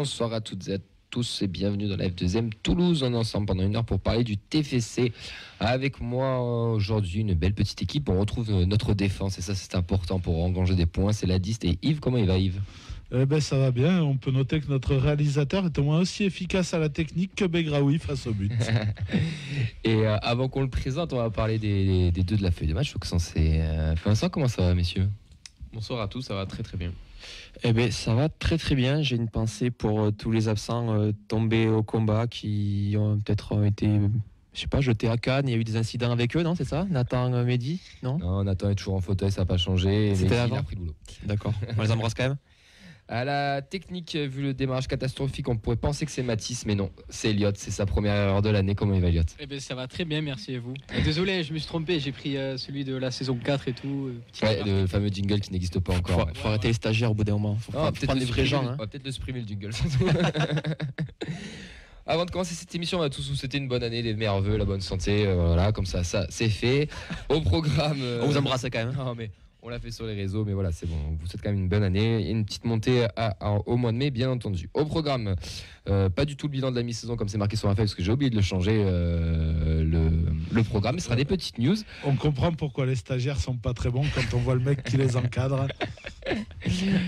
bonsoir à toutes et à tous et bienvenue dans la F2M Toulouse. On est ensemble pendant une heure pour parler du TFC. Avec moi aujourd'hui une belle petite équipe. On retrouve notre défense et ça c'est important pour engranger des points. C'est la Dist et Yves. Comment il va Yves ? Ça va bien, on peut noter que notre réalisateur est au moins aussi efficace à la technique que Begraoui face au but. Et avant qu'on le présente, on va parler des deux de la feuille de match. Vincent, comment ça va messieurs ? Bonsoir à tous, ça va très très bien. Ça va très très bien. J'ai une pensée pour tous les absents tombés au combat qui ont peut-être été, jetés à Cannes. Il y a eu des incidents avec eux, non ? C'est ça ? Nathan, Mehdi ? Non, Nathan est toujours en fauteuil, ça n'a pas changé. C'était Mehdi, avant ? il a pris le boulot. D'accord, on les embrasse quand même. À la technique, vu le démarrage catastrophique, on pourrait penser que c'est Mathis, mais non, c'est Elliot, c'est sa première erreur de l'année. Comment il va Elliot ? Ça va très bien, merci à vous. Désolé, je me suis trompé, j'ai pris celui de la saison 4 et tout. Le fameux jingle qui n'existe pas encore. Faut arrêter les stagiaires au bout d'un moment. Faut prendre des vrais gens. On va peut-être le supprimer le jingle. Avant de commencer cette émission, on va tous vous souhaiter une bonne année, les meilleurs vœux, la bonne santé. Voilà, comme ça c'est fait. Au programme. On vous embrasse quand même. Non, mais on l'a fait sur les réseaux, mais voilà, c'est bon. On vous souhaite quand même une bonne année et une petite montée au mois de mai, bien entendu. Au programme, pas du tout le bilan de la mi-saison comme c'est marqué sur la feuille, parce que j'ai oublié de le changer, le programme. Ce sera des petites news. On comprend pourquoi les stagiaires sont pas très bons quand on voit le mec qui les encadre.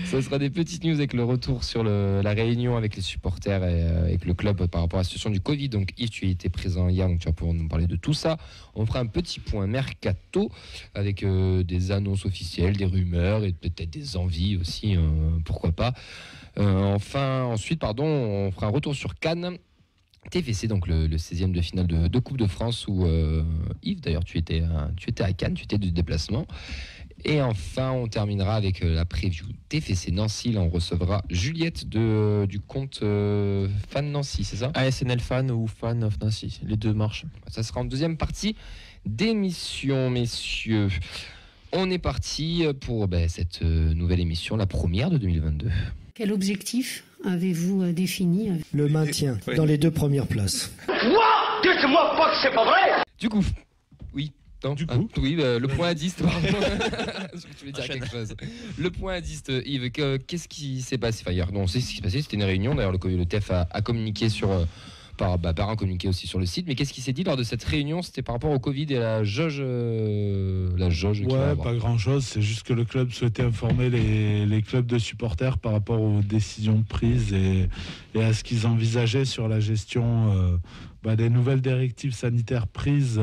Ce sera des petites news avec le retour sur la réunion avec les supporters et avec le club par rapport à la situation du Covid. Donc Yves, tu étais présent hier, donc tu vas pouvoir nous parler de tout ça. On fera un petit point mercato avec des annonces officielles, des rumeurs et peut-être des envies aussi, pourquoi pas. Ensuite, on fera un retour sur Cannes. TFC, donc le 16e de finale de Coupe de France où Yves, d'ailleurs, tu étais à Cannes, tu étais de déplacement. Et enfin, on terminera avec la preview TFC Nancy. Là, on recevra Juliette du compte Fan Nancy, c'est ça ? ASNL Fan ou Fan of Nancy, les deux marchent. Ça sera en deuxième partie d'émission, messieurs. On est parti pour cette nouvelle émission, la première de 2022. Quel objectif avez-vous défini ? Le maintien dans les 2 premières places. Quoi ? Dites-moi pas que c'est pas vrai ! Du coup, oui. Le point à 10, pardon. Je voulais dire quelque chose. Le point à 10, Yves, qu'est-ce qui s'est passé ? Hier, on sait ce qui s'est passé, c'était une réunion. D'ailleurs, le TF a communiqué par un communiqué aussi sur le site. Mais qu'est-ce qui s'est dit lors de cette réunion ? C'était par rapport au Covid et à la jauge. Pas grand-chose. C'est juste que le club souhaitait informer les clubs de supporters par rapport aux décisions prises et à ce qu'ils envisageaient sur la gestion des nouvelles directives sanitaires prises.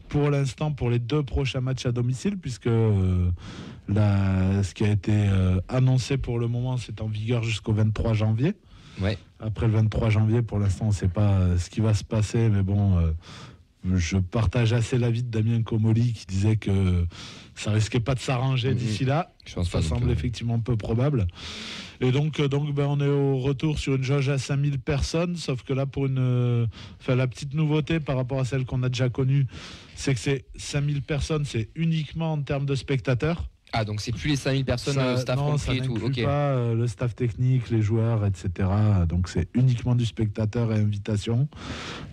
Pour l'instant, pour les 2 prochains matchs à domicile, puisque ce qui a été annoncé pour le moment, c'est en vigueur jusqu'au 23 janvier. Ouais. Après le 23 janvier, pour l'instant, on ne sait pas ce qui va se passer, mais bon, je partage assez l'avis de Damien Comolli qui disait que ça risquait pas de s'arranger d'ici là. Ça semble effectivement peu probable. Et donc, on est au retour sur une jauge à 5000 personnes, sauf que là, la petite nouveauté par rapport à celle qu'on a déjà connue, c'est que c'est 5000 personnes, c'est uniquement en termes de spectateurs. Ah, donc c'est plus les 5000 personnes, le staff compris et tout. Ça n'inclut pas le staff technique, les joueurs, etc. Donc c'est uniquement du spectateur et invitation.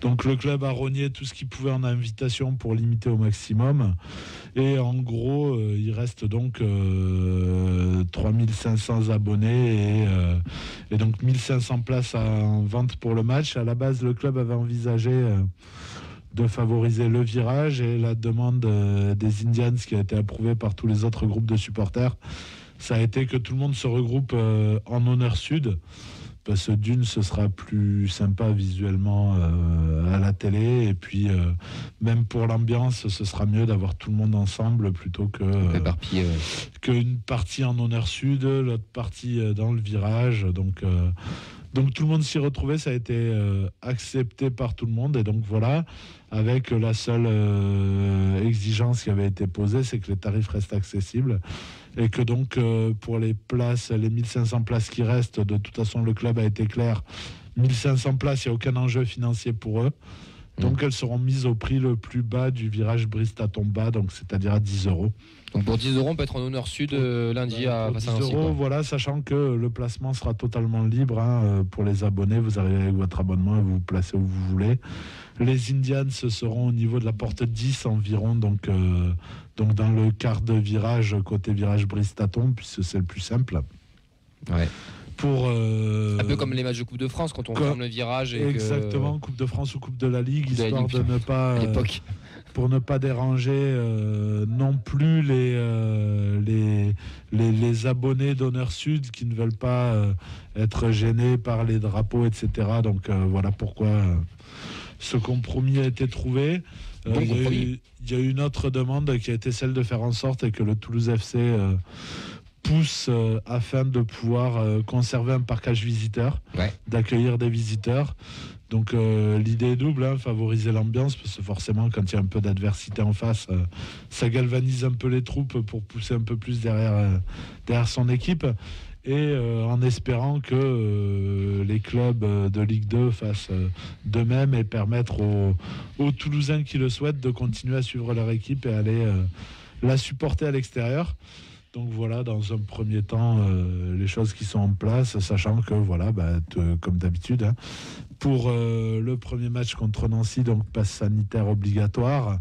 Donc le club a rogné tout ce qu'il pouvait en invitation pour limiter au maximum. Et en gros, il reste donc 3500 abonnés et donc 1500 places en vente pour le match. À la base, le club avait envisagé de favoriser le virage et la demande des Indians qui a été approuvée par tous les autres groupes de supporters, ça a été que tout le monde se regroupe en honneur sud, parce que d'une, ce sera plus sympa visuellement à la télé, et puis même pour l'ambiance, ce sera mieux d'avoir tout le monde ensemble plutôt qu'une partie en honneur sud, l'autre partie dans le virage. Donc tout le monde s'y retrouvait, ça a été accepté par tout le monde, et donc voilà, avec la seule exigence qui avait été posée, c'est que les tarifs restent accessibles, et que donc pour les places, les 1500 places qui restent, de toute façon le club a été clair, 1500 places, il n'y a aucun enjeu financier pour eux, donc elles seront mises au prix le plus bas du virage Brive-Tatomba, donc c'est-à-dire à 10 €. Donc pour 10 €, on peut être en honneur sud lundi à face à Nancy. 10 €, voilà, sachant que le placement sera totalement libre pour les abonnés. Vous arrivez avec votre abonnement et vous vous placez où vous voulez. Les Indians seront au niveau de la porte 10 environ, donc dans le quart de virage, côté virage Brive-Tatombe, puisque c'est le plus simple. Ouais. Un peu comme les matchs de Coupe de France quand on ferme le virage. Exactement, Coupe de France ou Coupe de la Ligue, histoire de ne pas... à l'époque. Pour ne pas déranger non plus les abonnés d'Honneur Sud qui ne veulent pas être gênés par les drapeaux, etc. Donc voilà pourquoi ce compromis a été trouvé. Il y a eu une autre demande qui a été celle de faire en sorte que le Toulouse FC pousse afin de pouvoir conserver un parquage visiteur, d'accueillir des visiteurs. Donc l'idée est double, favoriser l'ambiance, parce que forcément quand il y a un peu d'adversité en face, ça galvanise un peu les troupes pour pousser un peu plus derrière son équipe, et en espérant que les clubs de Ligue 2 fassent de même et permettre aux Toulousains qui le souhaitent de continuer à suivre leur équipe et aller la supporter à l'extérieur. Donc voilà, dans un premier temps, les choses qui sont en place, sachant que voilà, comme d'habitude, pour le premier match contre Nancy, donc passe sanitaire obligatoire.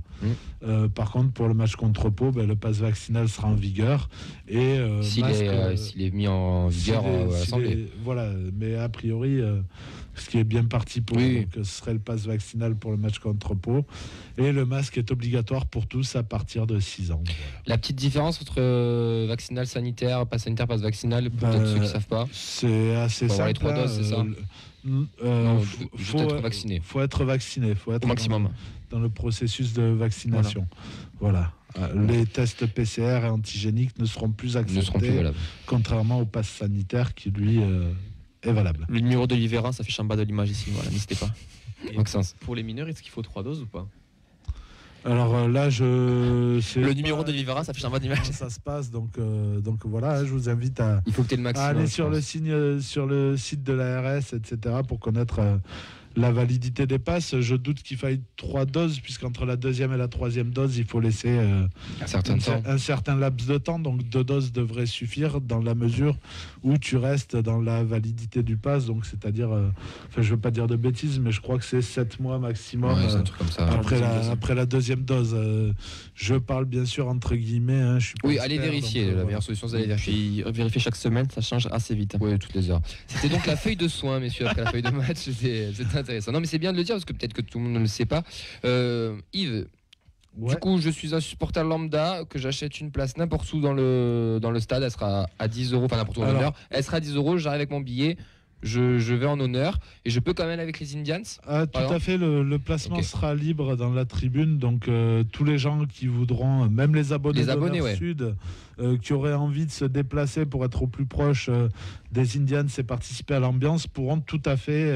Par contre, pour le match contre Pau, le pass vaccinal sera en vigueur. Et s'il est mis en vigueur à l'Assemblée. Voilà, mais a priori, ce qui est bien parti pour donc, ce serait le pass vaccinal pour le match contre Pau. Et le masque est obligatoire pour tous à partir de 6 ans. Voilà. La petite différence entre vaccinal, sanitaire, pass sanitaire, pass vaccinal, peut-être ceux qui ne savent pas. C'est assez simple. Les 3 doses, c'est ça. Faut être vacciné. Faut être vacciné. Faut être au maximum dans le processus de vaccination. Voilà. Les tests PCR et antigéniques ne seront plus acceptés, contrairement au pass sanitaire qui lui est valable. Le numéro de Livera s'affiche en bas de l'image ici. Voilà, n'hésitez pas. Pour les mineurs, est-ce qu'il faut 3 doses ou pas? Alors là, le numéro de Livera s'affiche en bas de l'image. Ça se passe, donc voilà, je vous invite à aller sur le site de l'ARS, etc., pour connaître la validité des passes. Je doute qu'il faille 3 doses, puisqu'entre la deuxième et la troisième dose, il faut laisser un certain laps de temps. Donc 2 doses devraient suffire dans la mesure où tu restes dans la validité du pass. Donc c'est-à-dire, je ne veux pas dire de bêtises, mais je crois que c'est 7 mois maximum comme ça, après la deuxième dose. Je parle bien sûr entre guillemets. Je suis pas allez vérifier. La meilleure solution, c'est d'aller vérifier. Vérifier chaque semaine, ça change assez vite. Oui, toutes les heures. C'était donc la feuille de soins, messieurs, après la feuille de match. C'était intéressant. Non, mais c'est bien de le dire parce que peut-être que tout le monde ne le sait pas. Yves, du coup, je suis un supporter lambda, que j'achète une place n'importe où dans le stade. Elle sera à 10 €, enfin n'importe où en honneur. Elle sera à 10 €. J'arrive avec mon billet. Je vais en honneur et je peux quand même aller avec les Indians. Tout à fait, le placement sera libre dans la tribune, donc tous les gens qui voudront, même les abonnés Sud, qui auraient envie de se déplacer pour être au plus proche des Indians et participer à l'ambiance, pourront tout à fait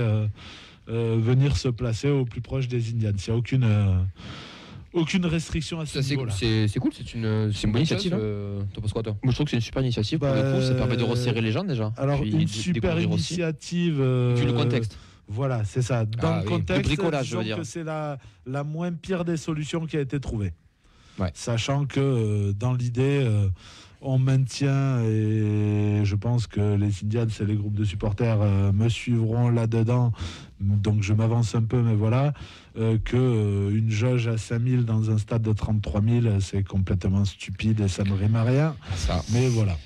venir se placer au plus proche des Indians. Il n'y a aucune restriction à ce niveau-là. C'est cool, c'est une bonne initiative. T'en penses quoi, toi? Moi, je trouve que c'est une super initiative. Pour le coup, ça permet de resserrer les gens déjà. Alors, une super initiative. Vu le contexte. Voilà, c'est ça. Dans le contexte, le bricolage, je veux dire. Que c'est la moins pire des solutions qui a été trouvée. Ouais. Sachant que dans l'idée, on maintient, et je pense que les Indians et les groupes de supporters me suivront là-dedans, donc je m'avance un peu, mais voilà, qu'une jauge à 5000 dans un stade de 33 000, c'est complètement stupide et ça ne rime à rien. Mais voilà.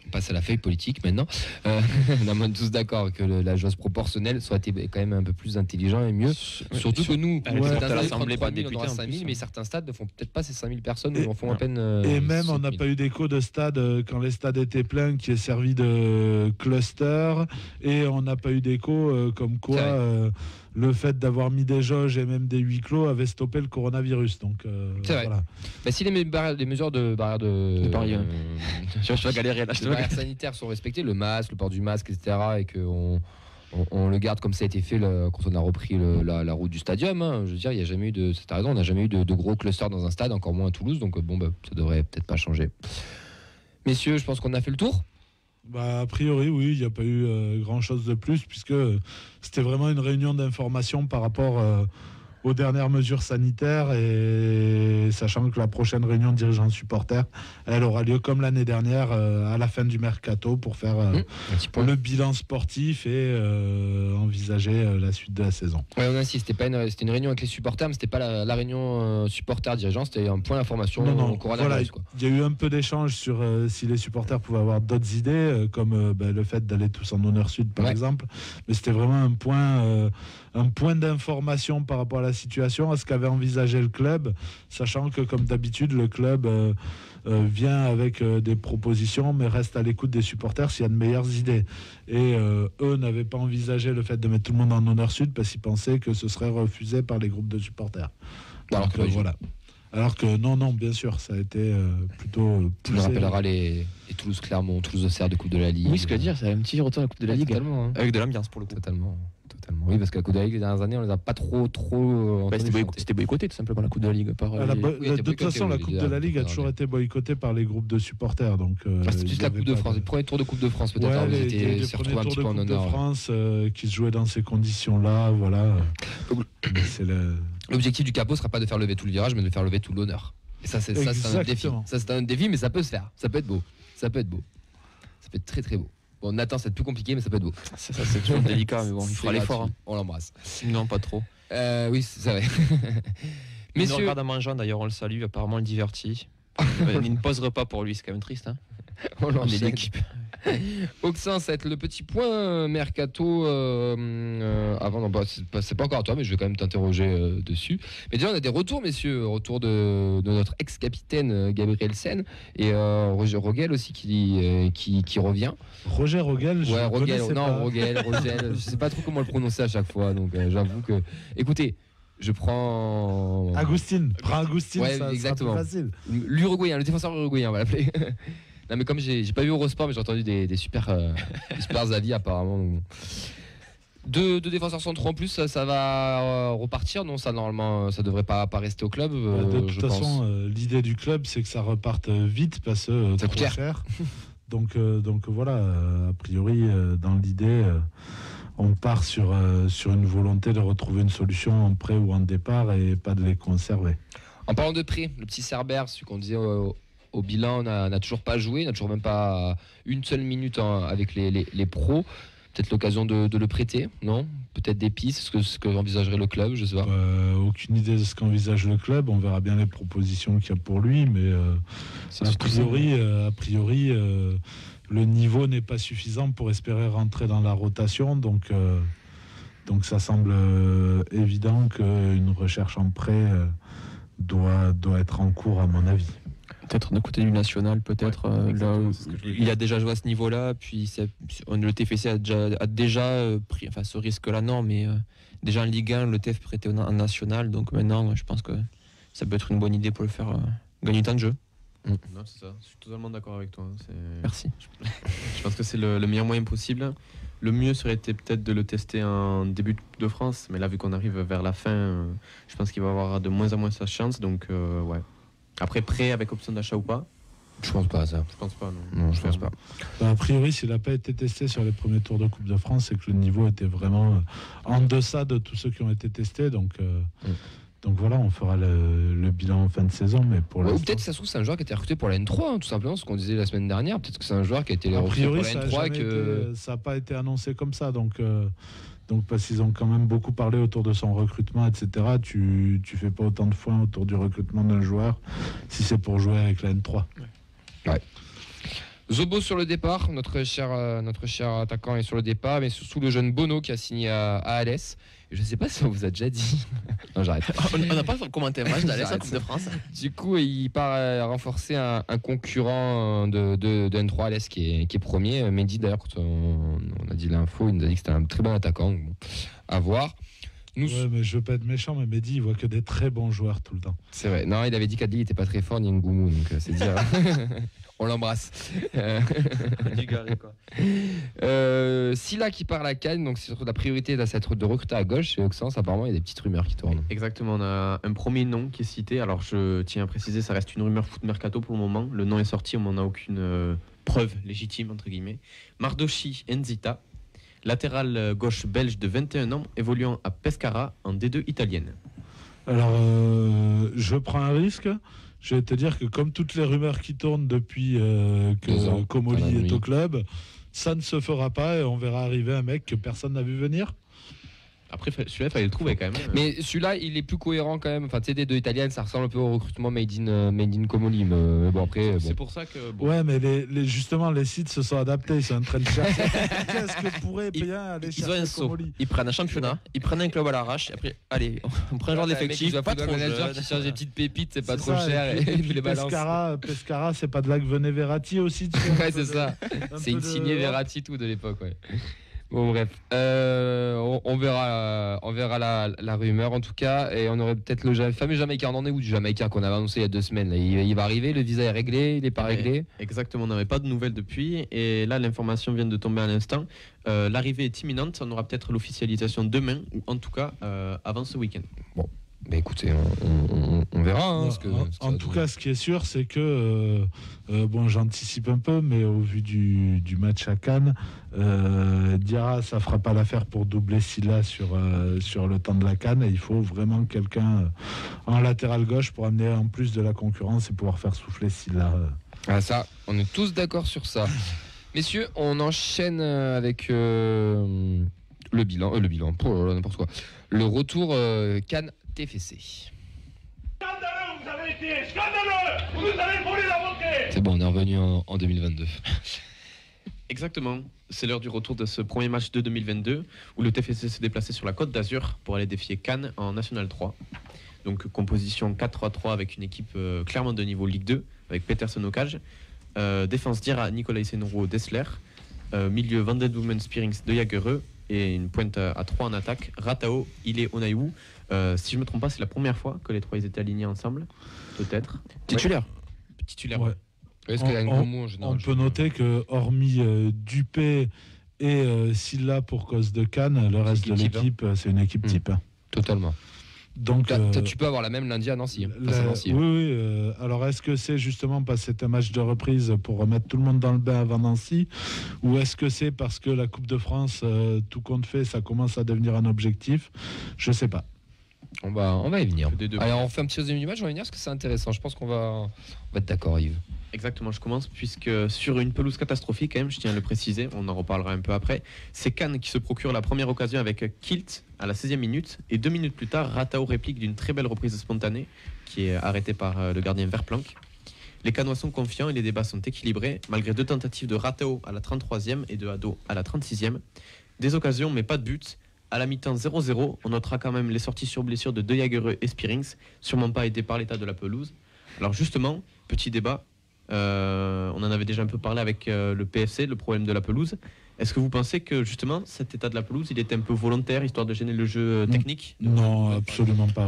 On passe à la feuille politique maintenant. On est tous d'accord que la jauge proportionnelle soit quand même un peu plus intelligent et mieux. Surtout que nous, l'Assemblée pas député, on aura 5 000, mais certains stades ne font peut-être pas ces 5 000 personnes, ou en font à peine. Et même, on n'a pas eu d'écho de stade quand les stades étaient pleins, qui est servi de cluster, et on n'a pas eu d'écho comme quoi le fait d'avoir mis des jauges et même des huis clos avait stoppé le coronavirus. Donc, c'est vrai. Voilà. Si les mesures de barrière de je vais galérer là. Les barrières sanitaires sont respectées, le masque, le port du masque, etc., et qu'on le garde comme ça a été fait quand on a repris la route du stadium. Je veux dire, il n'y a jamais eu t'as raison, on n'a jamais eu de gros clusters dans un stade, encore moins à Toulouse, donc ça devrait peut-être pas changer. Messieurs, je pense qu'on a fait le tour. A priori, oui, il n'y a pas eu grand-chose de plus, puisque c'était vraiment une réunion d'information par rapport aux dernières mesures sanitaires et sachant que la prochaine réunion de dirigeants supporters, elle aura lieu comme l'année dernière à la fin du mercato pour faire le bilan sportif et envisager la suite de la saison. Ouais, on insiste, c'était une réunion avec les supporters, mais c'était pas la réunion supporters-dirigeants, c'était un point d'information au coronavirus. Voilà, il y a eu un peu d'échange sur si les supporters pouvaient avoir d'autres idées, comme le fait d'aller tous en honneur sud par exemple, mais c'était vraiment un point d'information par rapport à la situation, à ce qu'avait envisagé le club, sachant que comme d'habitude le club vient avec des propositions mais reste à l'écoute des supporters s'il y a de meilleures idées, et eux n'avaient pas envisagé le fait de mettre tout le monde en honneur sud parce qu'ils pensaient que ce serait refusé par les groupes de supporters. Donc, voilà. Alors que non, bien sûr, ça a été plutôt. Tu me rappelleras les Toulouse-Clermont, Toulouse-Auxerre de Coupe de la Ligue. Oui, ce que je veux dire, c'est un petit retour à la Coupe de la Ligue. Totalement, hein. Avec de l'ambiance pour le coup. Totalement. Oui, parce que la Coupe de la Ligue, les dernières années, on les a pas trop. C'était boycotté tout simplement la Coupe de la Ligue. De toute façon, la Coupe de la Ligue a toujours été boycottée par les groupes de supporters. Donc, c'était juste la Coupe de France, le premier tour de Coupe de France peut-être. Ouais, les premiers tours de Coupe de France qui se jouaient dans ces conditions-là, voilà. L'objectif du capot ne sera pas de faire lever tout le virage, mais de faire lever tout l'honneur. Et ça, c'est un défi. Ça, c'est un défi, mais ça peut se faire. Ça peut être beau. Ça peut être très très beau. Bon, Nathan, c'est plus compliqué, mais ça peut être beau. Ça c'est toujours délicat, mais bon, il fera l'effort. Hein. On l'embrasse. Non, pas trop. Oui, c'est vrai. Il nous regarde en mangeant, d'ailleurs, on le salue, apparemment, il divertit. Il ne posera pas pour lui, c'est quand même triste. Hein. On l'enchaîne. Auxin, ça va être le petit point mercato. Avant, c'est pas encore à toi, mais je vais quand même t'interroger dessus. Mais déjà, on a des retours, messieurs. Retour de notre ex-capitaine Gabriel Sen et Roger Rogel aussi qui revient. Roger Rogel, Rogel, je sais pas trop comment le prononcer à chaque fois, donc j'avoue que. Écoutez. Je prends Agustin, ouais, ça exactement. sera plus facile. L'Uruguayen, le défenseur uruguayen, on va l'appeler. Non mais comme j'ai pas vu Eurosport, mais j'ai entendu des super avis apparemment. Deux défenseurs centraux en plus, ça va repartir, non? Ça normalement, ça devrait pas rester au club. De toute façon, l'idée du club, c'est que ça reparte vite parce que ça coûte cher. donc voilà, a priori, dans l'idée. On part sur une volonté de retrouver une solution en prêt ou en départ et pas de les conserver. En parlant de prêt, le petit Cerbère, celui qu'on disait au bilan, n'a toujours pas joué, n'a toujours même pas une seule minute avec les pros. Peut-être l'occasion de le prêter, non? Peut-être des pistes, ce que envisagerait le club, je sais pas. Aucune idée de ce qu'envisage le club. On verra bien les propositions qu'il y a pour lui, mais a priori le niveau n'est pas suffisant pour espérer rentrer dans la rotation, donc ça semble évident qu'une recherche en prêt doit être en cours à mon avis. Peut-être de côté du national, peut-être. Il a déjà joué à ce niveau-là, puis le TFC a déjà pris, enfin ce risque-là non, mais déjà en Ligue 1, le TF prêtait en national, donc maintenant je pense que ça peut être une bonne idée pour le faire gagner du temps de jeu. Non, c'est ça, je suis totalement d'accord avec toi. Merci. Je pense que c'est le meilleur moyen possible. Le mieux serait peut-être de le tester en début de Coupe de France, mais là, vu qu'on arrive vers la fin, je pense qu'il va avoir de moins en moins sa chance. Donc, ouais. Après, prêt avec option d'achat ou pas? Je pense pas à ça. Je pense pas, non je pense pas. A priori, s'il n'a pas été testé sur les premiers tours de Coupe de France, c'est que le niveau était vraiment en deçà de tous ceux qui ont été testés. Donc voilà, on fera le bilan en fin de saison, mais pour l'instant... Ou peut-être que ça se trouve c'est un joueur qui a été recruté pour la N3, hein, tout simplement, ce qu'on disait la semaine dernière. Peut-être que c'est un joueur qui a été recruté pour la N3. Ça n'a pas été annoncé comme ça, donc parce qu'ils ont quand même beaucoup parlé autour de son recrutement, etc. Tu fais pas autant de foin autour du recrutement d'un joueur si c'est pour jouer avec la N3. Ouais. Zobo sur le départ, notre cher attaquant est sur le départ, mais surtout le jeune Bono qui a signé à Alès. Je ne sais pas si on vous a déjà dit. Non, j'arrête. On n'a pas commenté un match d'Alès en Coupe de France. Du coup, il part renforcer un concurrent de N3 Alès qui est premier. Mehdi, d'ailleurs, quand on a dit l'info, il nous a dit que c'était un très bon attaquant. Bon, à voir. Ouais, mais je veux pas être méchant, mais Mehdi, il voit que des très bons joueurs tout le temps. C'est vrai. Non, il avait dit qu'Adli n'était pas très fort, ni Ngoumou, donc c'est dire. On l'embrasse. Du garé, quoi. Silla qui part à la Cannes, donc c'est surtout la priorité de cette de recruter à gauche. Et Auxence, apparemment, il y a des petites rumeurs qui tournent. Exactement, on a un premier nom qui est cité. Alors, je tiens à préciser, ça reste une rumeur foot mercato pour le moment. Le nom est sorti, on n'en a aucune preuve légitime, entre guillemets. Mardoshi Nzita, latéral gauche belge de 21 ans, évoluant à Pescara en D2 italienne. Alors, je prends un risque. Je vais te dire que comme toutes les rumeurs qui tournent depuis que Comolli est au club, ça ne se fera pas et on verra arriver un mec que personne n'a vu venir. Après, celui-là, il fallait le trouver quand même. Mais celui-là, il est plus cohérent quand même. Enfin, tu sais, des deux italiennes, ça ressemble un peu au recrutement made in Comolli. Mais bon, après. Bon. C'est pour ça que. Bon. Ouais, mais justement, les sites se sont adaptés. Ils sont en train de chercher. Qu'est-ce que pourrait bien aller chercher Comolli ? Ils prennent un championnat, ils prennent un club à l'arrache. Et après, allez, on prend un genre d'effectif. Pas trop manager qui cherche des petites pépites, c'est pas trop cher. Et puis les balances. Pescara, c'est pas de là que venait Verratti aussi. Ouais, c'est ça. C'est une signée Verratti tout de l'époque, ouais. Bon bref, on verra la rumeur en tout cas, et on aurait peut-être le fameux Jamaïcain. On en est où du Jamaïcain qu'on avait annoncé il y a 2 semaines là, il va arriver, le visa est réglé, il n'est pas réglé? Exactement, on n'avait pas de nouvelles depuis, et là l'information vient de tomber à l'instant. L'arrivée est imminente, on aura peut-être l'officialisation demain, ou en tout cas avant ce week-end. Bon. Mais écoutez, on verra. Hein, en tout cas, ce qui est sûr, c'est que, bon, j'anticipe un peu, mais au vu du match à Cannes, Diarra, ça fera pas l'affaire pour doubler Silla sur le temps de la Cannes. Et il faut vraiment quelqu'un en latéral gauche pour amener en plus de la concurrence et pouvoir faire souffler Silla. Ah, ça, on est tous d'accord sur ça. Messieurs, on enchaîne avec le bilan, n'importe quoi. Le retour Cannes TFC. Scandaleux, vous avez été scandaleux. Vous avez volé la montée. C'est bon, on est revenu en 2022. Exactement, c'est l'heure du retour de ce premier match de 2022 où le TFC s'est déplacé sur la Côte d'Azur pour aller défier Cannes en National 3. Donc composition 4-3-3 avec une équipe clairement de niveau Ligue 2 avec Peterson au cage, défense Diarra, Nicolas Senoro, Dessler, milieu Van den Boomen, Spearings, De Jagereux et une pointe à 3 en attaque, Ratao, Ile, Onayou. Si je me trompe pas, c'est la première fois que les 3 ils étaient alignés ensemble, peut-être. Titulaire. Titulaire. Ouais. On peut noter que hormis Dupé et Silla pour cause de Cannes, le reste de l'équipe, c'est une équipe type. Totalement. Donc, tu peux avoir la même lundi à Nancy. Oui. Alors, est-ce que c'est justement parce que c'est un match de reprise pour remettre tout le monde dans le bain avant Nancy, ou est-ce que c'est parce que la Coupe de France, tout compte fait, ça commence à devenir un objectif? Je sais pas. On va y venir. Allez, on fait un petit résumé du match, on va y venir parce que c'est intéressant. Je pense qu'on va être d'accord, Yves. Exactement, je commence puisque sur une pelouse catastrophique, quand même, je tiens à le préciser, on en reparlera un peu après. C'est Cannes qui se procure la première occasion avec Kilt à la 16e minute, et 2 minutes plus tard, Ratao réplique d'une très belle reprise spontanée qui est arrêtée par le gardien Verplanck. Les Cannois sont confiants et les débats sont équilibrés malgré 2 tentatives de Ratao à la 33e et de Ado à la 36e. Des occasions mais pas de but. À la mi-temps 0-0, on notera quand même les sorties sur blessure de De Jagereux et Spearings, sûrement pas aidés par l'état de la pelouse. Alors justement, petit débat, on en avait déjà un peu parlé avec le PFC, le problème de la pelouse. Est-ce que vous pensez que justement cet état de la pelouse, il était un peu volontaire, histoire de gêner le jeu technique? Non, absolument pas.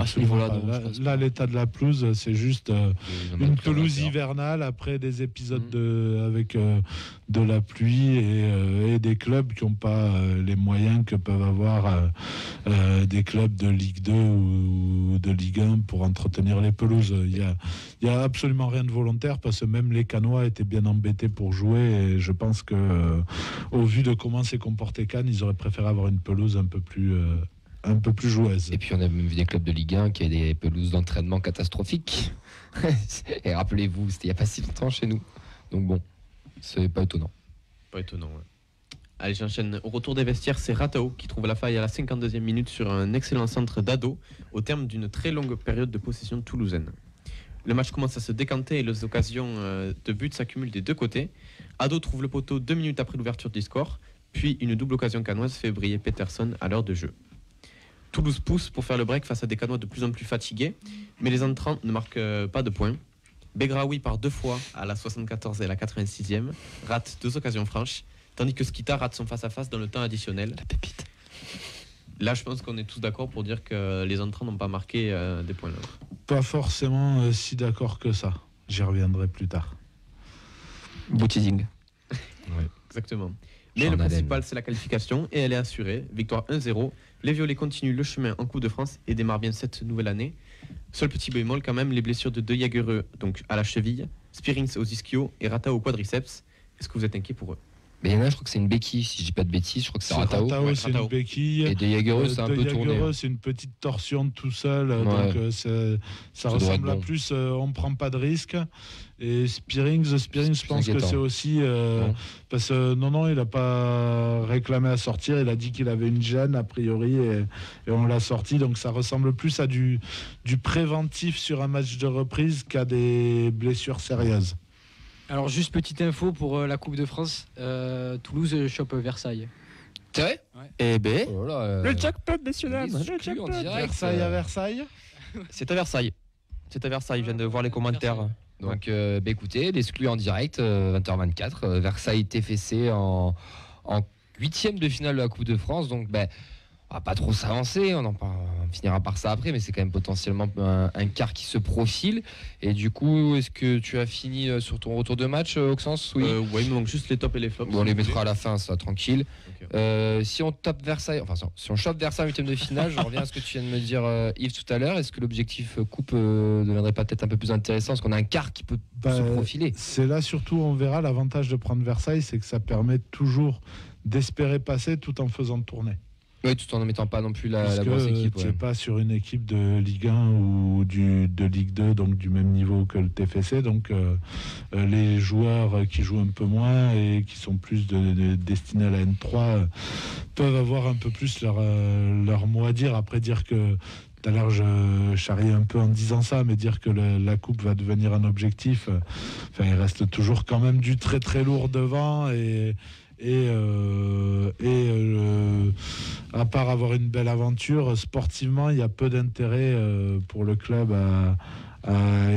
Là, l'état de la pelouse, c'est juste une pelouse hivernale après des épisodes avec de la pluie et des clubs qui n'ont pas les moyens que peuvent avoir des clubs de Ligue 2 ou de Ligue 1 pour entretenir les pelouses. Il y a absolument rien de volontaire parce que même les Cannois étaient bien embêtés pour jouer, et je pense que au vu de comment s'est comporté Cannes, ils auraient préféré avoir une pelouse un peu plus joueuse. Et puis on a même vu des clubs de Ligue 1 qui avaient des pelouses d'entraînement catastrophiques. Et rappelez-vous, c'était il n'y a pas si longtemps chez nous. Donc bon, c'est pas étonnant. Pas étonnant, ouais. Allez, j'enchaîne. Au retour des vestiaires, c'est Ratao qui trouve la faille à la 52e minute sur un excellent centre d'Ado au terme d'une très longue période de possession toulousaine. Le match commence à se décanter et les occasions de but s'accumulent des 2 côtés. Ado trouve le poteau 2 minutes après l'ouverture du score, puis une double occasion cannoise fait briller Peterson à l'heure de jeu. Toulouse pousse pour faire le break face à des Cannois de plus en plus fatigués, mais les entrants ne marquent pas de points. Begraoui part 2 fois à la 74 et à la 86e, rate 2 occasions franches, tandis que Skita rate son face-à-face dans le temps additionnel. La pépite. Là, je pense qu'on est tous d'accord pour dire que les entrants n'ont pas marqué des points. Là. Pas forcément si d'accord que ça. J'y reviendrai plus tard. Beau teasing. Ouais, exactement. Mais le principal, c'est la qualification, et elle est assurée. Victoire 1-0. Les Violets continuent le chemin en Coupe de France et démarrent bien cette nouvelle année. Seul petit bémol quand même, les blessures de De Jagereux donc à la cheville, Spearings aux ischio et Rata au quadriceps. Est-ce que vous êtes inquiet pour eux? Mais il y en a, je crois que c'est une béquille, si je dis pas de bêtises, je crois que c'est Ratao. Ratao, c'est une béquille. Et De Jagereux, c'est un peu tourné. C'est une petite torsion tout seul, donc ça ressemble à plus, on prend pas de risque. Et Spearing, je pense que c'est aussi parce que non, il a pas réclamé à sortir, il a dit qu'il avait une gêne a priori et on l'a sorti, donc ça ressemble plus à du préventif sur un match de reprise qu'à des blessures sérieuses. Alors juste petite info pour la Coupe de France, Toulouse chope Versailles. C'est vrai? Ouais. Eh ben, le jackpot national. Versailles à Versailles. C'est à Versailles. C'est à Versailles, je viens de voir les commentaires. Donc écoutez, l'exclu en direct, 20h24, Versailles TFC en 8e de finale de la Coupe de France, donc on va pas trop s'avancer, on finira par ça après, mais c'est quand même potentiellement un quart qui se profile. Et du coup, est-ce que tu as fini sur ton retour de match, Auxence? Oui, il me manque juste les tops et les flops. Bon, on les mettra à la fin, ça, tranquille. Okay. Si on tape Versailles, si on chope Versailles en 8e de finale, je reviens à ce que tu viens de me dire, Yves, tout à l'heure. Est-ce que l'objectif coupe ne deviendrait pas peut-être un peu plus intéressant, parce qu'on a un quart qui peut se profiler? C'est là surtout, on verra, l'avantage de prendre Versailles, c'est que ça permet toujours d'espérer passer tout en faisant tourner. Oui, tout en ne mettant pas non plus la grosse équipe. Tu n'es pas sur une équipe de Ligue 1 ou de Ligue 2, donc du même niveau que le TFC. Donc les joueurs qui jouent un peu moins et qui sont plus destinés à la N3 peuvent avoir un peu plus leur mot à dire. Après, dire que tout à l'heure, je charriais un peu en disant ça, mais dire que la coupe va devenir un objectif, il reste toujours quand même du très très lourd devant et à part avoir une belle aventure, sportivement, il y a peu d'intérêt pour le club à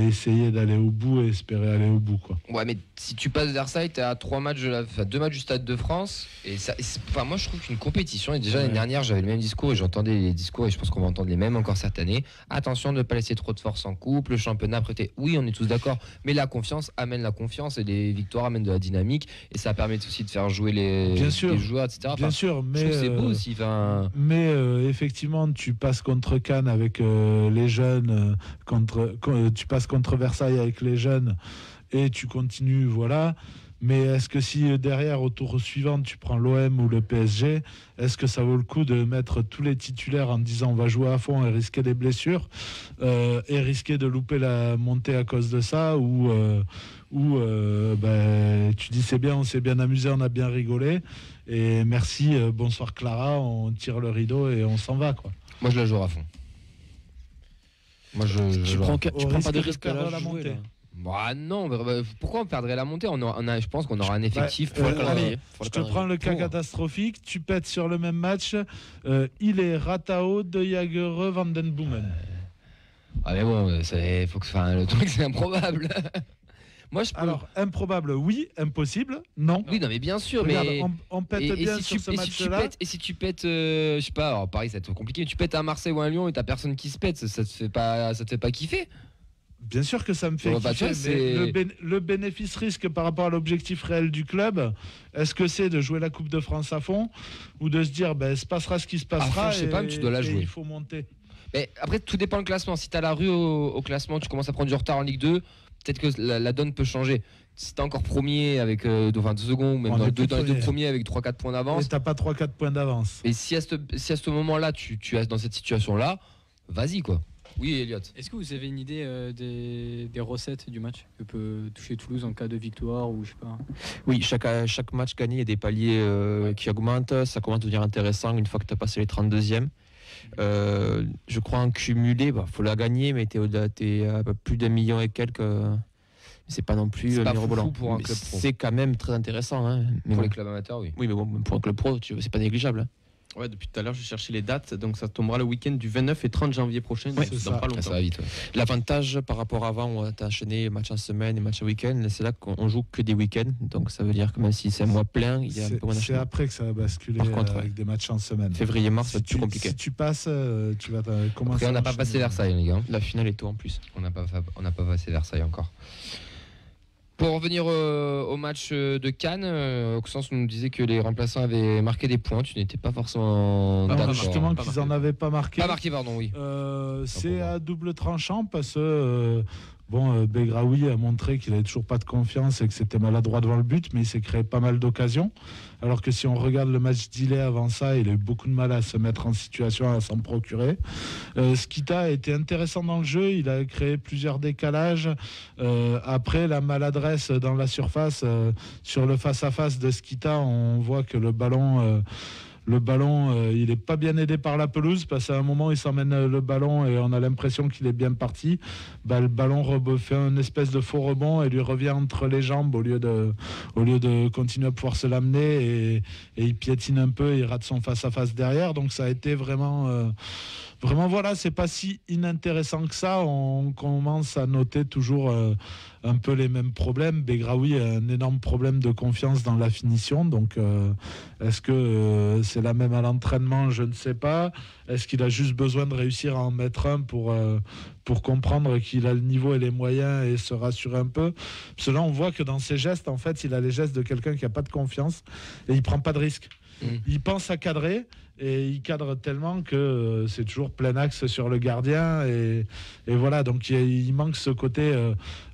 essayer d'aller au bout et espérer aller au bout, quoi. Ouais, mais si tu passes Versailles, tu es à 2 matchs du Stade de France. Et moi, je trouve qu'une compétition, et déjà l'année dernière, j'avais le même discours et j'entendais les discours, et je pense qu'on va entendre les mêmes encore cette année. Attention de ne pas laisser trop de force en coupe. Le championnat, après, oui, on est tous d'accord, mais la confiance amène la confiance et les victoires amènent de la dynamique. Et ça permet aussi de faire jouer les joueurs, etc. Bien sûr, mais c'est beau aussi. Mais effectivement, tu passes contre Cannes avec les jeunes, tu passes contre Versailles avec les jeunes et tu continues, voilà. Mais est-ce que si derrière, au tour suivant, tu prends l'OM ou le PSG, est-ce que ça vaut le coup de mettre tous les titulaires en disant on va jouer à fond et risquer des blessures et risquer de louper la montée à cause de ça, ou tu dis c'est bien, on s'est bien amusé, on a bien rigolé et merci, bonsoir Clara, on tire le rideau et on s'en va, quoi. Moi je la joue à fond. Tu prends pas de risque à la montée. Bah non, pourquoi on perdrait la montée? Je pense qu'on aura un effectif. Je te prends le cas catastrophique. Tu pètes sur le même match. Il est Ratao, De Jagereux, Van den Boomen. Ah mais bon, le truc c'est improbable. Moi, alors, improbable, oui. Impossible, non. Oui, non, mais bien sûr. Regarde, mais on pète bien sur ce match-là. Et si tu pètes, je sais pas, alors Paris, ça va être compliqué, mais tu pètes à Marseille ou à Lyon et t'as personne qui se pète, ça te fait pas kiffer? Bien sûr que ça me fait kiffer, mais le bénéfice-risque par rapport à l'objectif réel du club, est-ce que c'est de jouer la Coupe de France à fond ou de se dire, se passera ce qui se passera, je sais pas, mais tu dois la jouer. Il faut monter. Mais après, tout dépend du classement. Si t'as la rue au classement, tu commences à prendre du retard en Ligue 2, peut-être que la donne peut changer. Si t'es encore premier avec 2 secondes, même dans les deux premiers avec 3-4 points d'avance. Et t'as pas 3-4 points d'avance. Et si à ce moment-là, tu es dans cette situation-là, vas-y, quoi. Oui, Elliot. Est-ce que vous avez une idée des recettes du match que peut toucher Toulouse en cas de victoire ou je sais pas? Oui, chaque match gagné, il y a des paliers qui augmentent. Ça commence à devenir intéressant une fois que tu as passé les 32e. Je crois en cumulé, faut la gagner, mais t'es à plus d'1 million et quelques. C'est pas non plus mirobolant. Pour un club pro. C'est quand même très intéressant. Hein. Mais pour les clubs amateurs, oui. Oui, mais bon, pour un club pro, c'est pas négligeable. Hein. Ouais, depuis tout à l'heure, je cherchais les dates, donc ça tombera le week-end du 29 et 30 janvier prochain. Ouais, c'est dans pas longtemps. Ça va vite. Ouais. L'avantage par rapport à avant, où on a enchaîné match en semaine et match en week-end, c'est là qu'on joue que des week-ends, donc ça veut dire que même si c'est un mois plein, il y a un peu moins d'enchaînement. C'est après que ça va basculer avec des matchs en semaine. Février-mars, ça va être plus compliqué. Si tu passes, tu vas commencer. Après, on n'a pas passé Versailles, les gars. La finale est tôt en plus. On n'a pas passé Versailles encore. Pour revenir au match de Cannes, Auxence nous disait que les remplaçants avaient marqué des points. Tu n'étais pas forcément d'accord. Justement, qu'ils n'en avaient pas marqué. Pas marqué, pardon, oui. C'est à double tranchant parce que Bon, Begraoui a montré qu'il n'avait toujours pas de confiance et que c'était maladroit devant le but, mais il s'est créé pas mal d'occasions. Alors que si on regarde le match d'Ille avant ça, il a eu beaucoup de mal à se mettre en situation, à s'en procurer. Skita a été intéressant dans le jeu, il a créé plusieurs décalages. Après, la maladresse dans la surface, sur le face-à-face de Skita, on voit que le ballon... il n'est pas bien aidé par la pelouse parce qu'à un moment, il s'emmène le ballon et on a l'impression qu'il est bien parti. Le ballon fait une espèce de faux rebond et lui revient entre les jambes au lieu de continuer à pouvoir se l'amener et il piétine un peu et il rate son face-à-face derrière. Donc ça a été vraiment voilà, c'est pas si inintéressant que ça. On commence à noter toujours un peu les mêmes problèmes. Begraoui a un énorme problème de confiance dans la finition. Donc, est-ce que c'est la même à l'entraînement? Je ne sais pas. Est-ce qu'il a juste besoin de réussir à en mettre un pour comprendre qu'il a le niveau et les moyens et se rassurer un peu? Parce que là, on voit que dans ses gestes, en fait, il a les gestes de quelqu'un qui n'a pas de confiance et il prend pas de risque. Il pense à cadrer et il cadre tellement que c'est toujours plein axe sur le gardien et voilà, donc il manque ce côté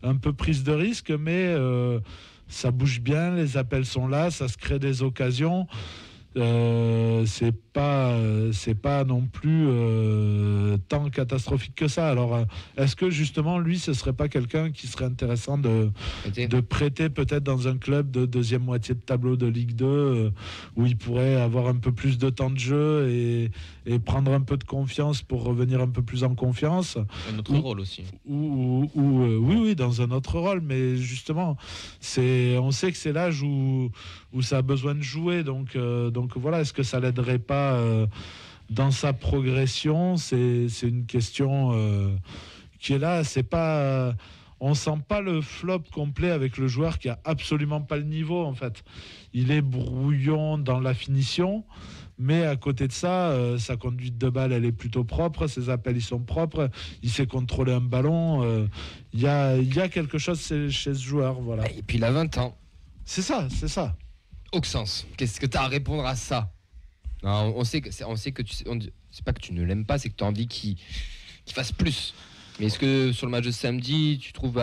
un peu prise de risque, mais ça bouge bien, les appels sont là, ça se crée des occasions. C'est pas non plus tant catastrophique que ça. Alors est-ce que justement lui ce serait pas quelqu'un qui serait intéressant de prêter peut-être dans un club de deuxième moitié de tableau de Ligue 2 où il pourrait avoir un peu plus de temps de jeu et prendre un peu de confiance pour revenir un peu plus en confiance. Un autre rôle aussi. Oui, dans un autre rôle, mais justement on sait que c'est l'âge où ça a besoin de jouer, donc voilà, est-ce que ça l'aiderait pas dans sa progression? C'est une question qui est là. C'est pas, on sent pas le flop complet avec le joueur qui a absolument pas le niveau en fait. Il est brouillon dans la finition, mais à côté de ça, sa conduite de balle elle est plutôt propre, ses appels ils sont propres, il sait contrôler un ballon. Il y a quelque chose chez ce joueur, voilà. Et puis il a 20 ans. C'est ça. Auxence, qu'est-ce que tu as à répondre à ça? Non, on sait que c'est pas que tu ne l'aimes pas, c'est que tu as envie qu'il fasse plus. Mais est-ce que sur le match de samedi, tu trouves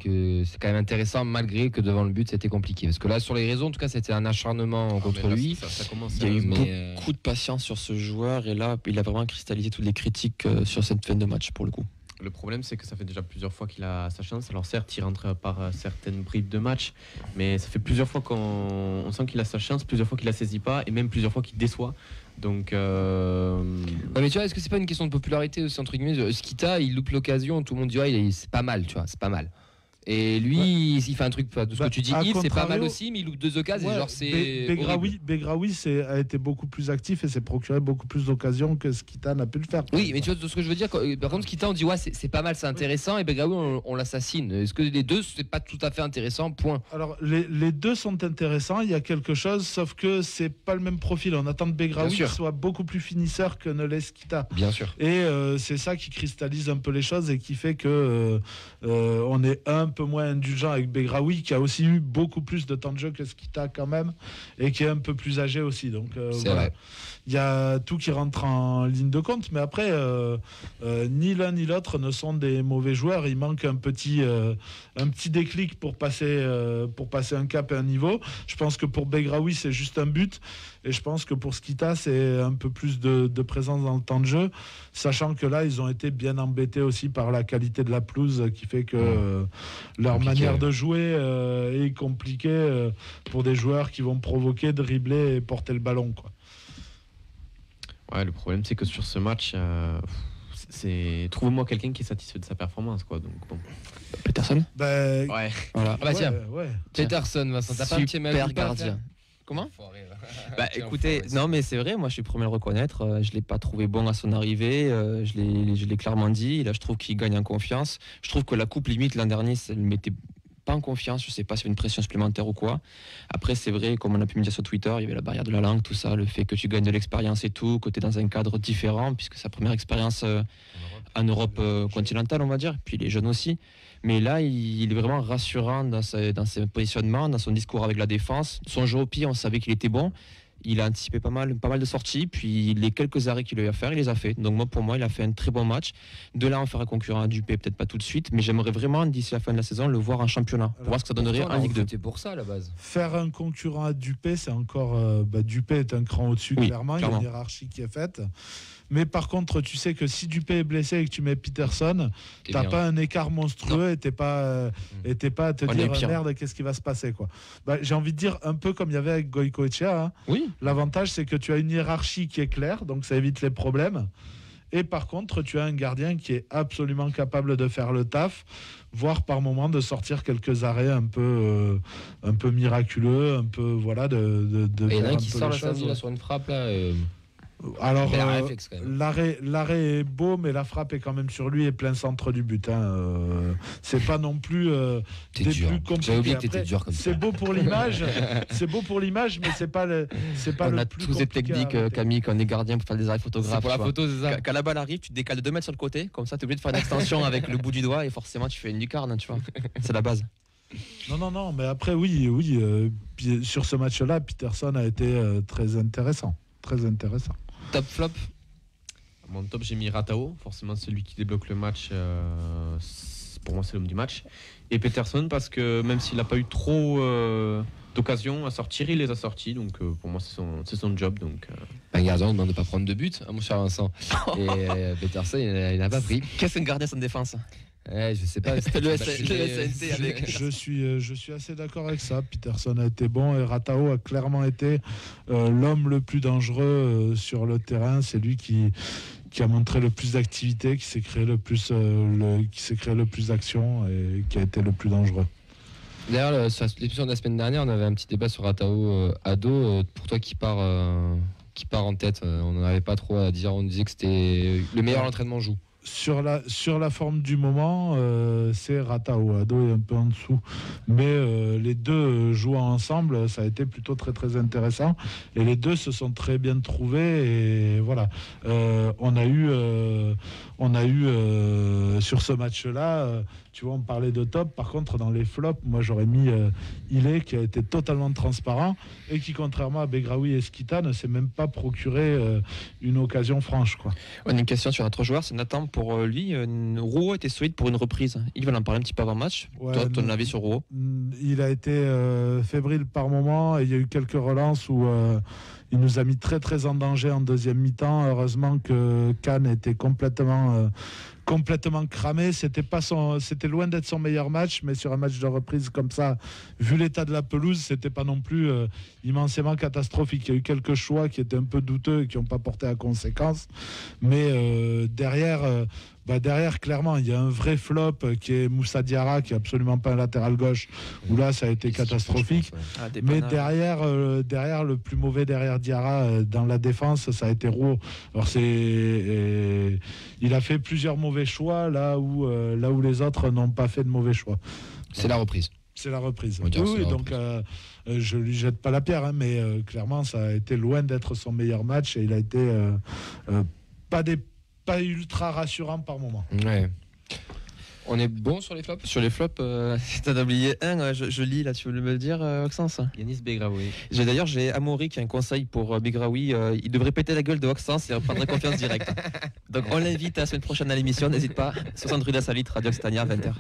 que c'est quand même intéressant malgré que devant le but c'était compliqué? Parce que là sur les réseaux, en tout cas, c'était un acharnement contre lui. Ça commence. Il y a eu beaucoup de patience sur ce joueur et là, il a vraiment cristallisé toutes les critiques sur cette fin de match pour le coup. Le problème, c'est que ça fait déjà plusieurs fois qu'il a sa chance. Alors certes, il rentre par certaines bribes de match, mais ça fait plusieurs fois qu'on sent qu'il a sa chance, plusieurs fois qu'il la saisit pas, et même plusieurs fois qu'il déçoit. Donc, ouais, mais tu vois, est-ce que c'est pas une question de popularité aussi entre guillemets? Skita, il loupe l'occasion, tout le monde dit c'est pas mal, tu vois, c'est pas mal. Et lui, il fait un truc, de ce que tu dis, c'est pas mal aussi, mais il loupe 2 occasions. Genre, c'est Begraoui a été beaucoup plus actif et s'est procuré beaucoup plus d'occasions que Skita n'a pu le faire. Oui, mais tu vois ce que je veux dire. Par contre, Skita, on dit c'est pas mal, c'est intéressant, et Begraoui, on l'assassine. Est-ce que les deux, c'est pas tout à fait intéressant? Point. Alors, les deux sont intéressants, il y a quelque chose, sauf que c'est pas le même profil. On attend de Begraoui qu'il soit beaucoup plus finisseur que ne l'est Skita. Bien sûr. Et c'est ça qui cristallise un peu les choses et qui fait que on est un peu moins indulgent avec Begraoui, qui a aussi eu beaucoup plus de temps de jeu que Skita quand même, et qui est un peu plus âgé aussi. Donc voilà. Il y a tout qui rentre en ligne de compte, mais après ni l'un ni l'autre ne sont des mauvais joueurs. Il manque un petit déclic pour passer un cap et un niveau. Je pense que pour Begraoui c'est juste un but, et je pense que pour Skita c'est un peu plus de présence dans le temps de jeu, sachant que là ils ont été bien embêtés aussi par la qualité de la pelouse qui fait que leur manière de jouer est compliquée pour des joueurs qui vont provoquer, dribbler et porter le ballon, quoi. Ouais, le problème c'est que sur ce match, trouve-moi quelqu'un qui est satisfait de sa performance, quoi. Donc bon. Peterson. Ouais. Voilà. Tiens. Peterson, Vincent, t'as pas un petit super gardien. Comment? Écoutez, non mais c'est vrai, moi je suis premier à le reconnaître, je l'ai pas trouvé bon à son arrivée, je l'ai clairement dit, là je trouve qu'il gagne en confiance. Je trouve que la coupe limite l'an dernier, ça le mettait pas en confiance, je sais pas si c'est une pression supplémentaire ou quoi. Après c'est vrai, comme on a pu me dire sur Twitter, il y avait la barrière de la langue, tout ça, le fait que tu gagnes de l'expérience et tout, que tu es dans un cadre différent, puisque c'est sa première expérience en Europe continentale, on va dire, puis les jeunes aussi. Mais là, il est vraiment rassurant dans ses positionnements, dans son discours avec la défense. Son jeu au pied, on savait qu'il était bon. Il a anticipé pas mal de sorties, puis les quelques arrêts qu'il a eu à faire, il les a fait. Donc pour moi, il a fait un très bon match. De là, en faire un concurrent à Dupé, peut-être pas tout de suite, mais j'aimerais vraiment, d'ici la fin de la saison, le voir en championnat, pour voir ce que ça donnerait en Ligue 2. C'était pour ça à la base. Faire un concurrent à Dupé, c'est encore... Dupé est un cran au-dessus, clairement. Il y a une hiérarchie qui est faite. Mais par contre, tu sais que si Dupé est blessé et que tu mets Peterson, t'as pas un écart monstrueux et t'es pas à te dire merde, qu'est-ce qui va se passer, quoi. J'ai envie de dire un peu comme il y avait avec Goicoechea. Hein. Oui. L'avantage, c'est que tu as une hiérarchie qui est claire, donc ça évite les problèmes. Et par contre, tu as un gardien qui est absolument capable de faire le taf, voire par moment de sortir quelques arrêts un peu miraculeux, un peu voilà de. Et il y en a un qui sort la samedi là sur une frappe là. Alors, l'arrêt est beau, mais la frappe est quand même sur lui et plein centre du but. Hein. C'est pas non plus des plus compliqués. J'avais oublié que t'étais dur comme ça. C'est beau pour l'image, mais c'est pas le plus compliqué. On a tous ces techniques, Camille, quand on est gardien pour faire des arrêts photographes. Pour la photo, c'est ça. Quand la balle arrive, tu te décales de 2 mètres sur le côté, comme ça, tu es obligé de faire une extension avec le bout du doigt et forcément, tu fais une lucarne, tu vois. C'est la base. Non, mais après, oui. Sur ce match-là, Peterson a été très intéressant. Très intéressant. Top flop. Mon top, j'ai mis Ratao, forcément celui qui débloque le match. Pour moi, c'est l'homme du match. Et Peterson, parce que même s'il n'a pas eu trop d'occasions à sortir, il les a sortis. Donc pour moi, c'est son job. Donc, Un gardien, on ne demande de pas prendre de but, mon cher Vincent. Et Peterson, il n'a pas pris. Qu'est-ce qu'un gardien sans défense? Je sais pas. Le SNT avec. Je suis assez d'accord avec ça. Peterson a été bon et Ratao a clairement été l'homme le plus dangereux sur le terrain. C'est lui qui a montré le plus d'activité, qui s'est créé le plus d'actions et qui a été le plus dangereux. D'ailleurs, sur l'émission de la semaine dernière, on avait un petit débat sur Ratao Ado. Pour toi, qui part en tête, on n'en avait pas trop à dire. On disait que c'était le meilleur entraînement joue. Sur la forme du moment, c'est Ratao. Ado est un peu en dessous. Mais les deux jouant ensemble, ça a été plutôt très très intéressant. Et les deux se sont très bien trouvés. Et voilà. On a eu sur ce match-là, tu vois, on parlait de top. Par contre, dans les flops, moi j'aurais mis Ilé, qui a été totalement transparent et qui, contrairement à Begraoui et Skita, ne s'est même pas procuré une occasion franche, quoi. On a une question sur notre joueur, c'est Nathan. Pour lui, Rouault était solide pour une reprise. Il va en parler un petit peu avant match. Ouais, toi, ton avis sur Rouault? Il a été fébrile par moment et il y a eu quelques relances où il nous a mis très très en danger en deuxième mi-temps. Heureusement que Kahn était complètement cramé. C'était loin d'être son meilleur match, mais sur un match de reprise comme ça, vu l'état de la pelouse, c'était pas non plus immensément catastrophique. Il y a eu quelques choix qui étaient un peu douteux et qui n'ont pas porté à conséquence. Mais derrière, clairement, il y a un vrai flop qui est Moussa Diarra, qui est absolument pas un latéral gauche, où là, ça a été catastrophique. Mais derrière, le plus mauvais derrière Diarra dans la défense, ça a été Rouault. Alors il a fait plusieurs mauvais choix là où les autres n'ont pas fait de mauvais choix. C'est la reprise. C'est la reprise. Oui, donc je lui jette pas la pierre, hein, mais clairement, ça a été loin d'être son meilleur match et il a été pas ultra rassurant par moment. Ouais. On est bon sur les flops? Sur les flops, t'en as oublié un, je lis là, tu veux me le dire, Oxens? Yanis Begraoui. D'ailleurs, j'ai Amaury qui a un conseil pour Begraoui. Il devrait péter la gueule de Oxens et reprendre confiance directe. Donc on l'invite à la semaine prochaine à l'émission, n'hésite pas. 60 rue d'Assalit, Radio Occitania, 20h.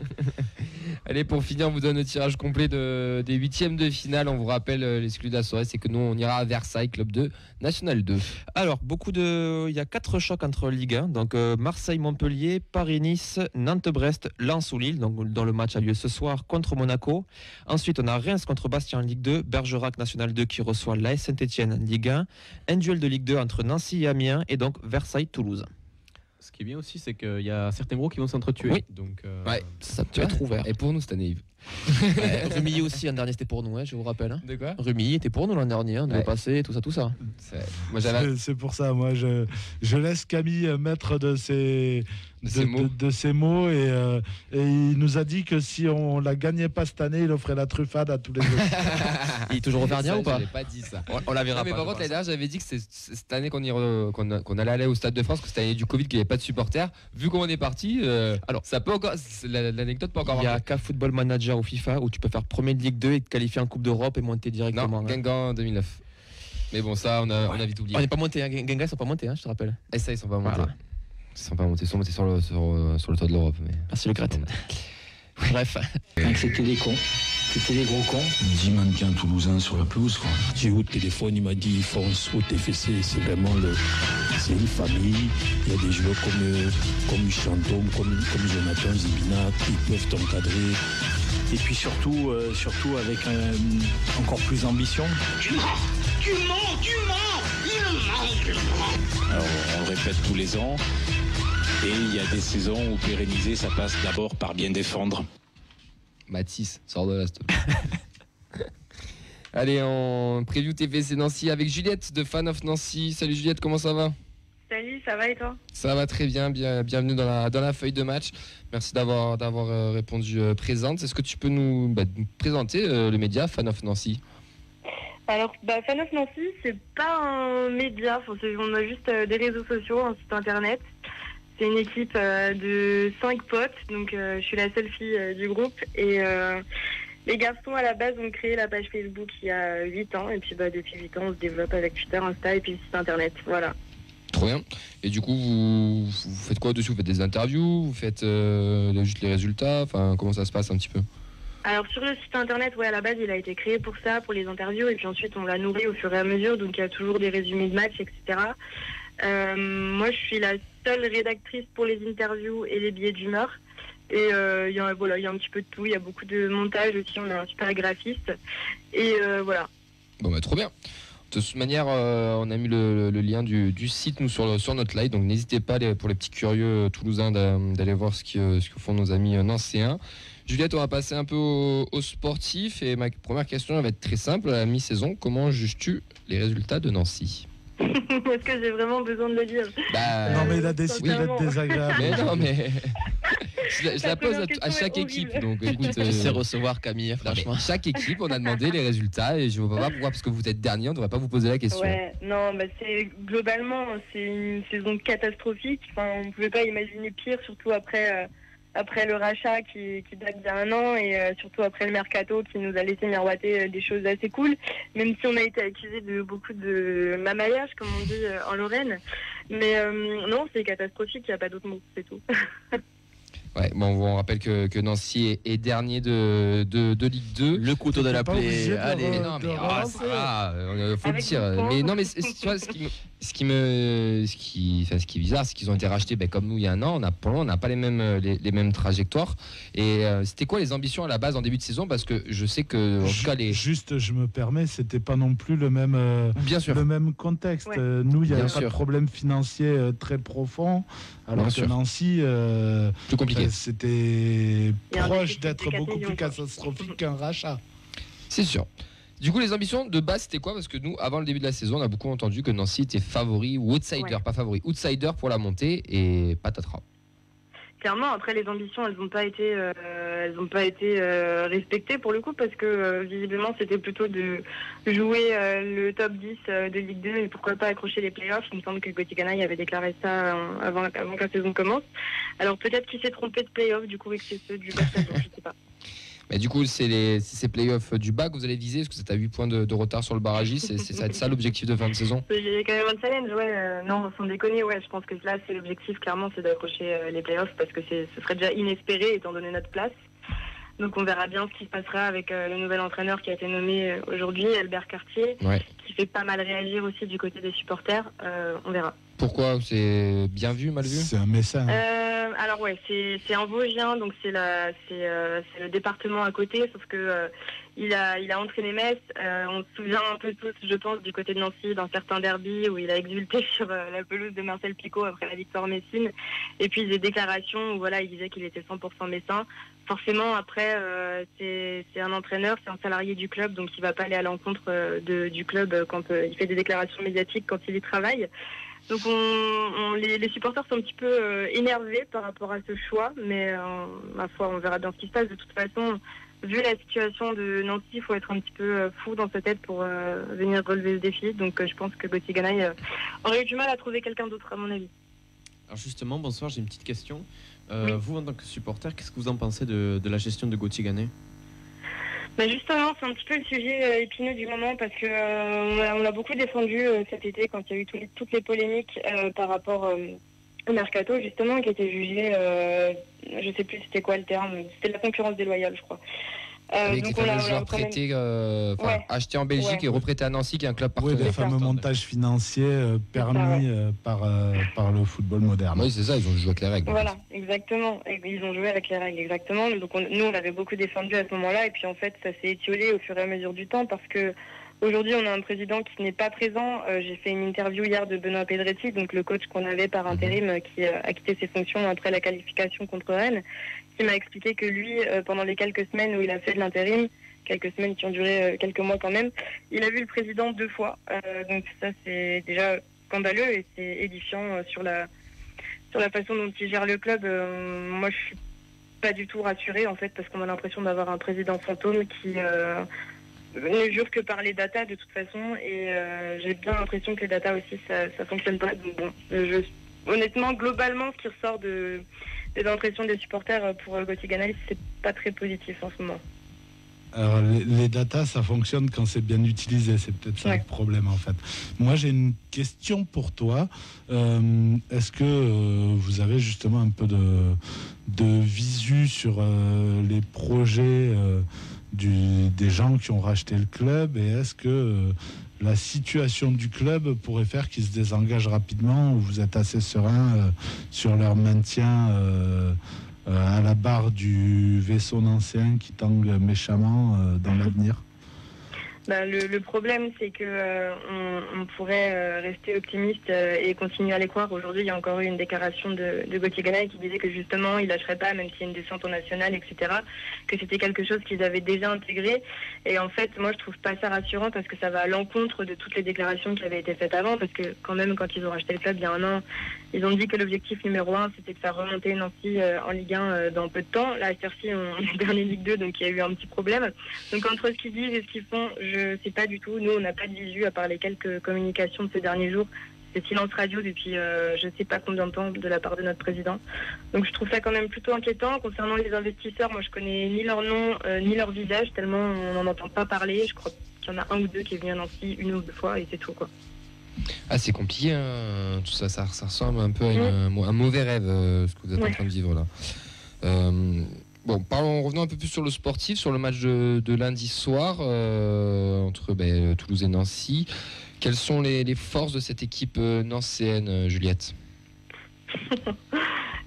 Allez, pour finir, on vous donne le tirage complet des huitièmes de finale. On vous rappelle l'exclu de la soirée, c'est que nous, on ira à Versailles, Club 2, National 2. Alors, il y a 4 chocs entre Ligue 1. Donc, Marseille-Montpellier, Paris-Nice, Nantes-Brest, Lens ou Lille. Donc, dont le match a lieu ce soir contre Monaco. Ensuite, on a Reims contre Bastia en Ligue 2, Bergerac National 2 qui reçoit l'AS Saint-Etienne en Ligue 1. Un duel de Ligue 2 entre Nancy et Amiens et donc Versailles-Toulouse. Ce qui est bien aussi, c'est qu'il y a certains gros qui vont s'entretuer. Oui. Donc, ouais, ça peut être ouvert. Et pour nous cette année, Yves. Rumilly aussi, l'an dernier, c'était pour nous, je vous rappelle. Hein. De quoi? Rumilly était pour nous l'an dernier, on devait passer, tout ça. C'est pour ça, moi, je laisse Camille mettre de ses mots et il nous a dit que si on la gagnait pas cette année, il offrait la truffade à tous les autres. Il est toujours auvergnat ou pas? J'avais pas dit ça. On la verra mais pas. Par contre, l'année dernière, j'avais dit que c'est cette année qu'on allait aller au Stade de France, que c'était l'année du Covid, qu'il n'y avait pas de supporters. Vu comment on est parti, alors ça peut encore, l'anecdote peut encore. Il y a qu'à Football Manager au FIFA où tu peux faire premier de Ligue 2 et te qualifier en Coupe d'Europe et monter directement. Non, Guingamp 2009. Mais bon, ça, on a vite oublié. On n'est pas monté, hein. Guingamp, ils sont pas montés, hein, je te rappelle. Et ça, ils sont pas montés. Voilà. Ils sont pas montés, ils sont montés sur le toit de l'Europe. Mais... Merci le Gret. Bref. C'était des cons. C'était des gros cons. 10 mannequins toulousains sur la pelouse, quoi. J'ai eu au téléphone, il m'a dit fonce au TFC, c'est vraiment c'est une famille. Il y a des joueurs comme Chantôme, comme Jonathan Zibina, qui peuvent t'encadrer. Et puis surtout avec encore plus d'ambition. Tu mens, il ment. Alors on le répète tous les ans. Et il y a des saisons où pérenniser, ça passe d'abord par bien défendre. Mathis, sors de là, s'il te plaît. Allez, en preview TFC Nancy avec Juliette de Fan of Nancy. Salut Juliette, comment ça va ? Salut, ça va et toi ? Ça va très bien, bienvenue dans la feuille de match. Merci d'avoir répondu présente. Est-ce que tu peux nous présenter le média Fan of Nancy ? Alors, Fan of Nancy, c'est pas un média, on a juste des réseaux sociaux, un site internet. C'est une équipe de 5 potes, donc je suis la seule fille du groupe. Et les garçons, à la base, ont créé la page Facebook il y a 8 ans. Et puis depuis 8 ans, on se développe avec Twitter, Insta et puis le site internet. Voilà. Trop bien. Et du coup, vous faites quoi dessus ? Vous faites des interviews ? Vous faites juste les résultats ? Enfin, comment ça se passe un petit peu ? Alors sur le site internet, à la base, il a été créé pour ça, pour les interviews. Et puis ensuite, on l'a nourri au fur et à mesure. Donc il y a toujours des résumés de matchs, etc. Moi, je suis la seule rédactrice pour les interviews et les billets d'humeur. Et il y a un petit peu de tout. Il y a beaucoup de montage aussi. On a un super graphiste. Et voilà. Bon, trop bien. De toute manière, on a mis le lien du site nous sur notre live. Donc n'hésitez pas, pour les petits curieux toulousains, d'aller voir ce que font nos amis nancéens. Juliette, on va passer un peu au sportif. Et ma première question va être très simple. À la mi-saison, comment juges-tu les résultats de Nancy ? Est-ce que j'ai vraiment besoin de le dire ? Non, mais il a décidé d'être désagréable. Mais non, mais je la pose à chaque équipe. Donc, écoute, tu sais recevoir, Camille, franchement. Chaque équipe, on a demandé les résultats et je ne vois pas pourquoi, parce que vous êtes dernier, on ne devrait pas vous poser la question. Ouais, non, globalement, c'est une saison catastrophique. On ne pouvait pas imaginer pire, surtout après le rachat qui date d'il y a 1 an et surtout après le mercato qui nous a laissé miroiter des choses assez cool, même si on a été accusé de beaucoup de mamaillage, comme on dit en Lorraine. Mais non, c'est catastrophique, il n'y a pas d'autre mot, c'est tout. Ouais, on rappelle que Nancy est dernier de Ligue 2. Le couteau de la plaie. Allez, non, mais faut le dire. Mais non, mais tu vois, ce qui est bizarre, c'est qu'ils ont été rachetés comme nous il y a 1 an. On n'a pas les mêmes trajectoires. Et c'était quoi les ambitions à la base en début de saison ? Parce que je sais que, en tout cas, Juste, je me permets, c'était pas non plus le même, le même contexte. Ouais. Nous, il n'y avait pas de problème financier très profond. Alors que Nancy, plus compliqué. C'était proche d'être beaucoup plus catastrophique qu'un rachat. C'est sûr. Du coup, les ambitions de base, c'était quoi ? Parce que nous, avant le début de la saison, on a beaucoup entendu que Nancy était favori ou outsider, pas favori, outsider pour la montée et patatras. Clairement, après les ambitions, elles n'ont pas été respectées pour le coup parce que visiblement c'était plutôt de jouer le top 10 de Ligue 2 et pourquoi pas accrocher les playoffs. Il me semble que Gauthier Canaille avait déclaré ça avant que la saison commence. Alors peut-être qu'il s'est trompé de playoffs du coup et que c'est ceux du bas de saison, je sais pas. Mais du coup, c'est ces playoffs du bas que vous allez viser, parce que c'est à 8 points de retard sur le barragiste. C'est ça l'objectif de fin de saison ? Il y a quand même un challenge, ouais. Non, sans déconner, ouais. Je pense que là, c'est l'objectif, clairement, c'est d'accrocher les playoffs parce que ce serait déjà inespéré étant donné notre place. Donc on verra bien ce qui se passera avec le nouvel entraîneur qui a été nommé aujourd'hui, Albert Cartier, qui fait pas mal réagir aussi du côté des supporters. On verra. Pourquoi ? C'est bien vu, mal vu ? C'est un messin. Alors ouais, c'est un Vosgien, donc c'est le département à côté, sauf que il a entraîné Metz. On se souvient un peu tous, je pense, du côté de Nancy, dans certains derbys où il a exulté sur la pelouse de Marcel Picot après la victoire messine. Et puis des déclarations où il disait qu'il était 100% messin. Forcément, après, c'est un entraîneur, c'est un salarié du club, donc il ne va pas aller à l'encontre du club quand il fait des déclarations médiatiques, quand il y travaille. Donc les supporters sont un petit peu énervés par rapport à ce choix, mais ma foi, on verra bien ce qui se passe. De toute façon, vu la situation de Nancy, il faut être un petit peu fou dans sa tête pour venir relever le défi. Donc je pense que Gauthier Ganaille aurait eu du mal à trouver quelqu'un d'autre, à mon avis. Alors justement, bonsoir, j'ai une petite question. Vous, en tant que supporter, qu'est-ce que vous en pensez de la gestion de Gauthier Ganaille ? Justement, c'est un petit peu le sujet épineux du moment parce que on l'a beaucoup défendu cet été quand il y a eu toutes les polémiques par rapport au mercato, justement, qui était jugé, je sais plus c'était quoi le terme, c'était de la concurrence déloyale, je crois. Avec les fameux joueurs prêtés, achetés en Belgique et reprêtés à Nancy, qui est un club partenaire. Oui, les fameux montages financiers permis par le football moderne. Oui, c'est ça, ils ont joué avec les règles. Voilà, exactement. Ils ont joué avec les règles, exactement. Donc nous, on l'avait beaucoup défendu à ce moment-là, et puis en fait, ça s'est étiolé au fur et à mesure du temps, parce que aujourd'hui, on a un président qui n'est pas présent. J'ai fait une interview hier de Benoît Pedretti, donc le coach qu'on avait par intérim, qui a quitté ses fonctions après la qualification contre Rennes, qui m'a expliqué que lui, pendant les quelques semaines où il a fait de l'intérim, quelques semaines qui ont duré quelques mois quand même, il a vu le président 2 fois. Donc ça, c'est déjà scandaleux et c'est édifiant sur la façon dont il gère le club. Moi, je suis pas du tout rassurée, en fait, parce qu'on a l'impression d'avoir un président fantôme qui ne jure que par les datas de toute façon, et j'ai bien l'impression que les datas aussi ça fonctionne pas. Donc bon, honnêtement, globalement, ce qui ressort des impressions des supporters pour Gauthier Ganaïs, c'est pas très positif en ce moment. Alors les datas, ça fonctionne quand c'est bien utilisé, c'est peut-être ça le problème en fait. Moi j'ai une question pour toi. Est-ce que vous avez justement un peu de visu sur les projets des gens qui ont racheté le club, et est-ce que la situation du club pourrait faire qu'ils se désengagent rapidement, ou vous êtes assez serein sur leur maintien à la barre du vaisseau nancéen qui tangue méchamment dans l'avenir? Le problème, c'est que on pourrait rester optimiste et continuer à les croire. Aujourd'hui, il y a encore eu une déclaration de Gauthier Ganaïs qui disait que justement, il lâcherait pas, même s'il y a une descente en national, etc., que c'était quelque chose qu'ils avaient déjà intégré. Et en fait, moi, je trouve pas ça rassurant, parce que ça va à l'encontre de toutes les déclarations qui avaient été faites avant, parce que quand même, quand ils ont racheté le club il y a 1 an, ils ont dit que l'objectif numéro 1, c'était de faire remonter Nancy en Ligue 1 dans peu de temps. Là, à cette heure-ci, on est dernier Ligue 2, donc il y a eu un petit problème. Donc entre ce qu'ils disent et ce qu'ils font, je sais pas du tout. Nous, on n'a pas de visu, à part les quelques communications de ces derniers jours. C'est silence radio depuis je sais pas combien de temps de la part de notre président. Donc je trouve ça quand même plutôt inquiétant. Concernant les investisseurs, moi je connais ni leur nom ni leur visage, tellement on n'en entend pas parler. Je crois qu'il y en a 1 ou 2 qui est venu à Nancy 1 ou 2 fois, et c'est tout, quoi. Ah, c'est compliqué, hein, tout ça, ça ressemble un peu à un mauvais rêve, ce que vous êtes en train de vivre là. Bon, revenons un peu plus sur le sportif, sur le match de lundi soir entre Toulouse et Nancy. Quelles sont les forces de cette équipe nancéenne, Juliette?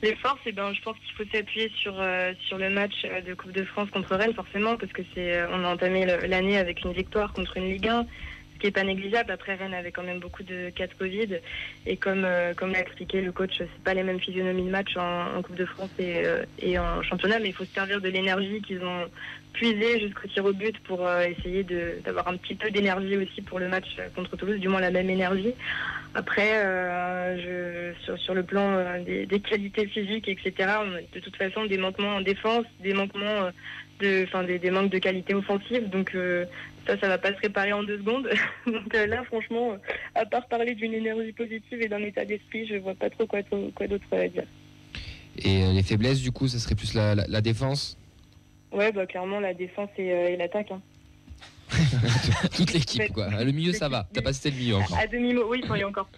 Les forces, je pense qu'il faut s'appuyer sur le match de Coupe de France contre Rennes, forcément, parce que on a entamé l'année avec une victoire contre une Ligue 1, ce qui n'est pas négligeable. Après, Rennes avait quand même beaucoup de cas de Covid, et comme l'a expliqué le coach, c'est pas les mêmes physionomies de match en Coupe de France et en championnat, mais il faut se servir de l'énergie qu'ils ont puisée jusqu'au tir au but pour essayer d'avoir un petit peu d'énergie aussi pour le match contre Toulouse, du moins la même énergie. Après, sur le plan des qualités physiques, etc., on a de toute façon des manquements en défense, des manquements des manques de qualité offensive, donc ça va pas se réparer en 2 secondes. Donc là, franchement, à part parler d'une énergie positive et d'un état d'esprit, je vois pas trop quoi d'autre dire. Et les faiblesses, du coup, ça serait plus la défense? Ouais, clairement, la défense et l'attaque. Hein. Toute l'équipe, quoi. Le milieu, ça va. T'as pas cité le milieu encore. À demi-mot, oui, il y a encore.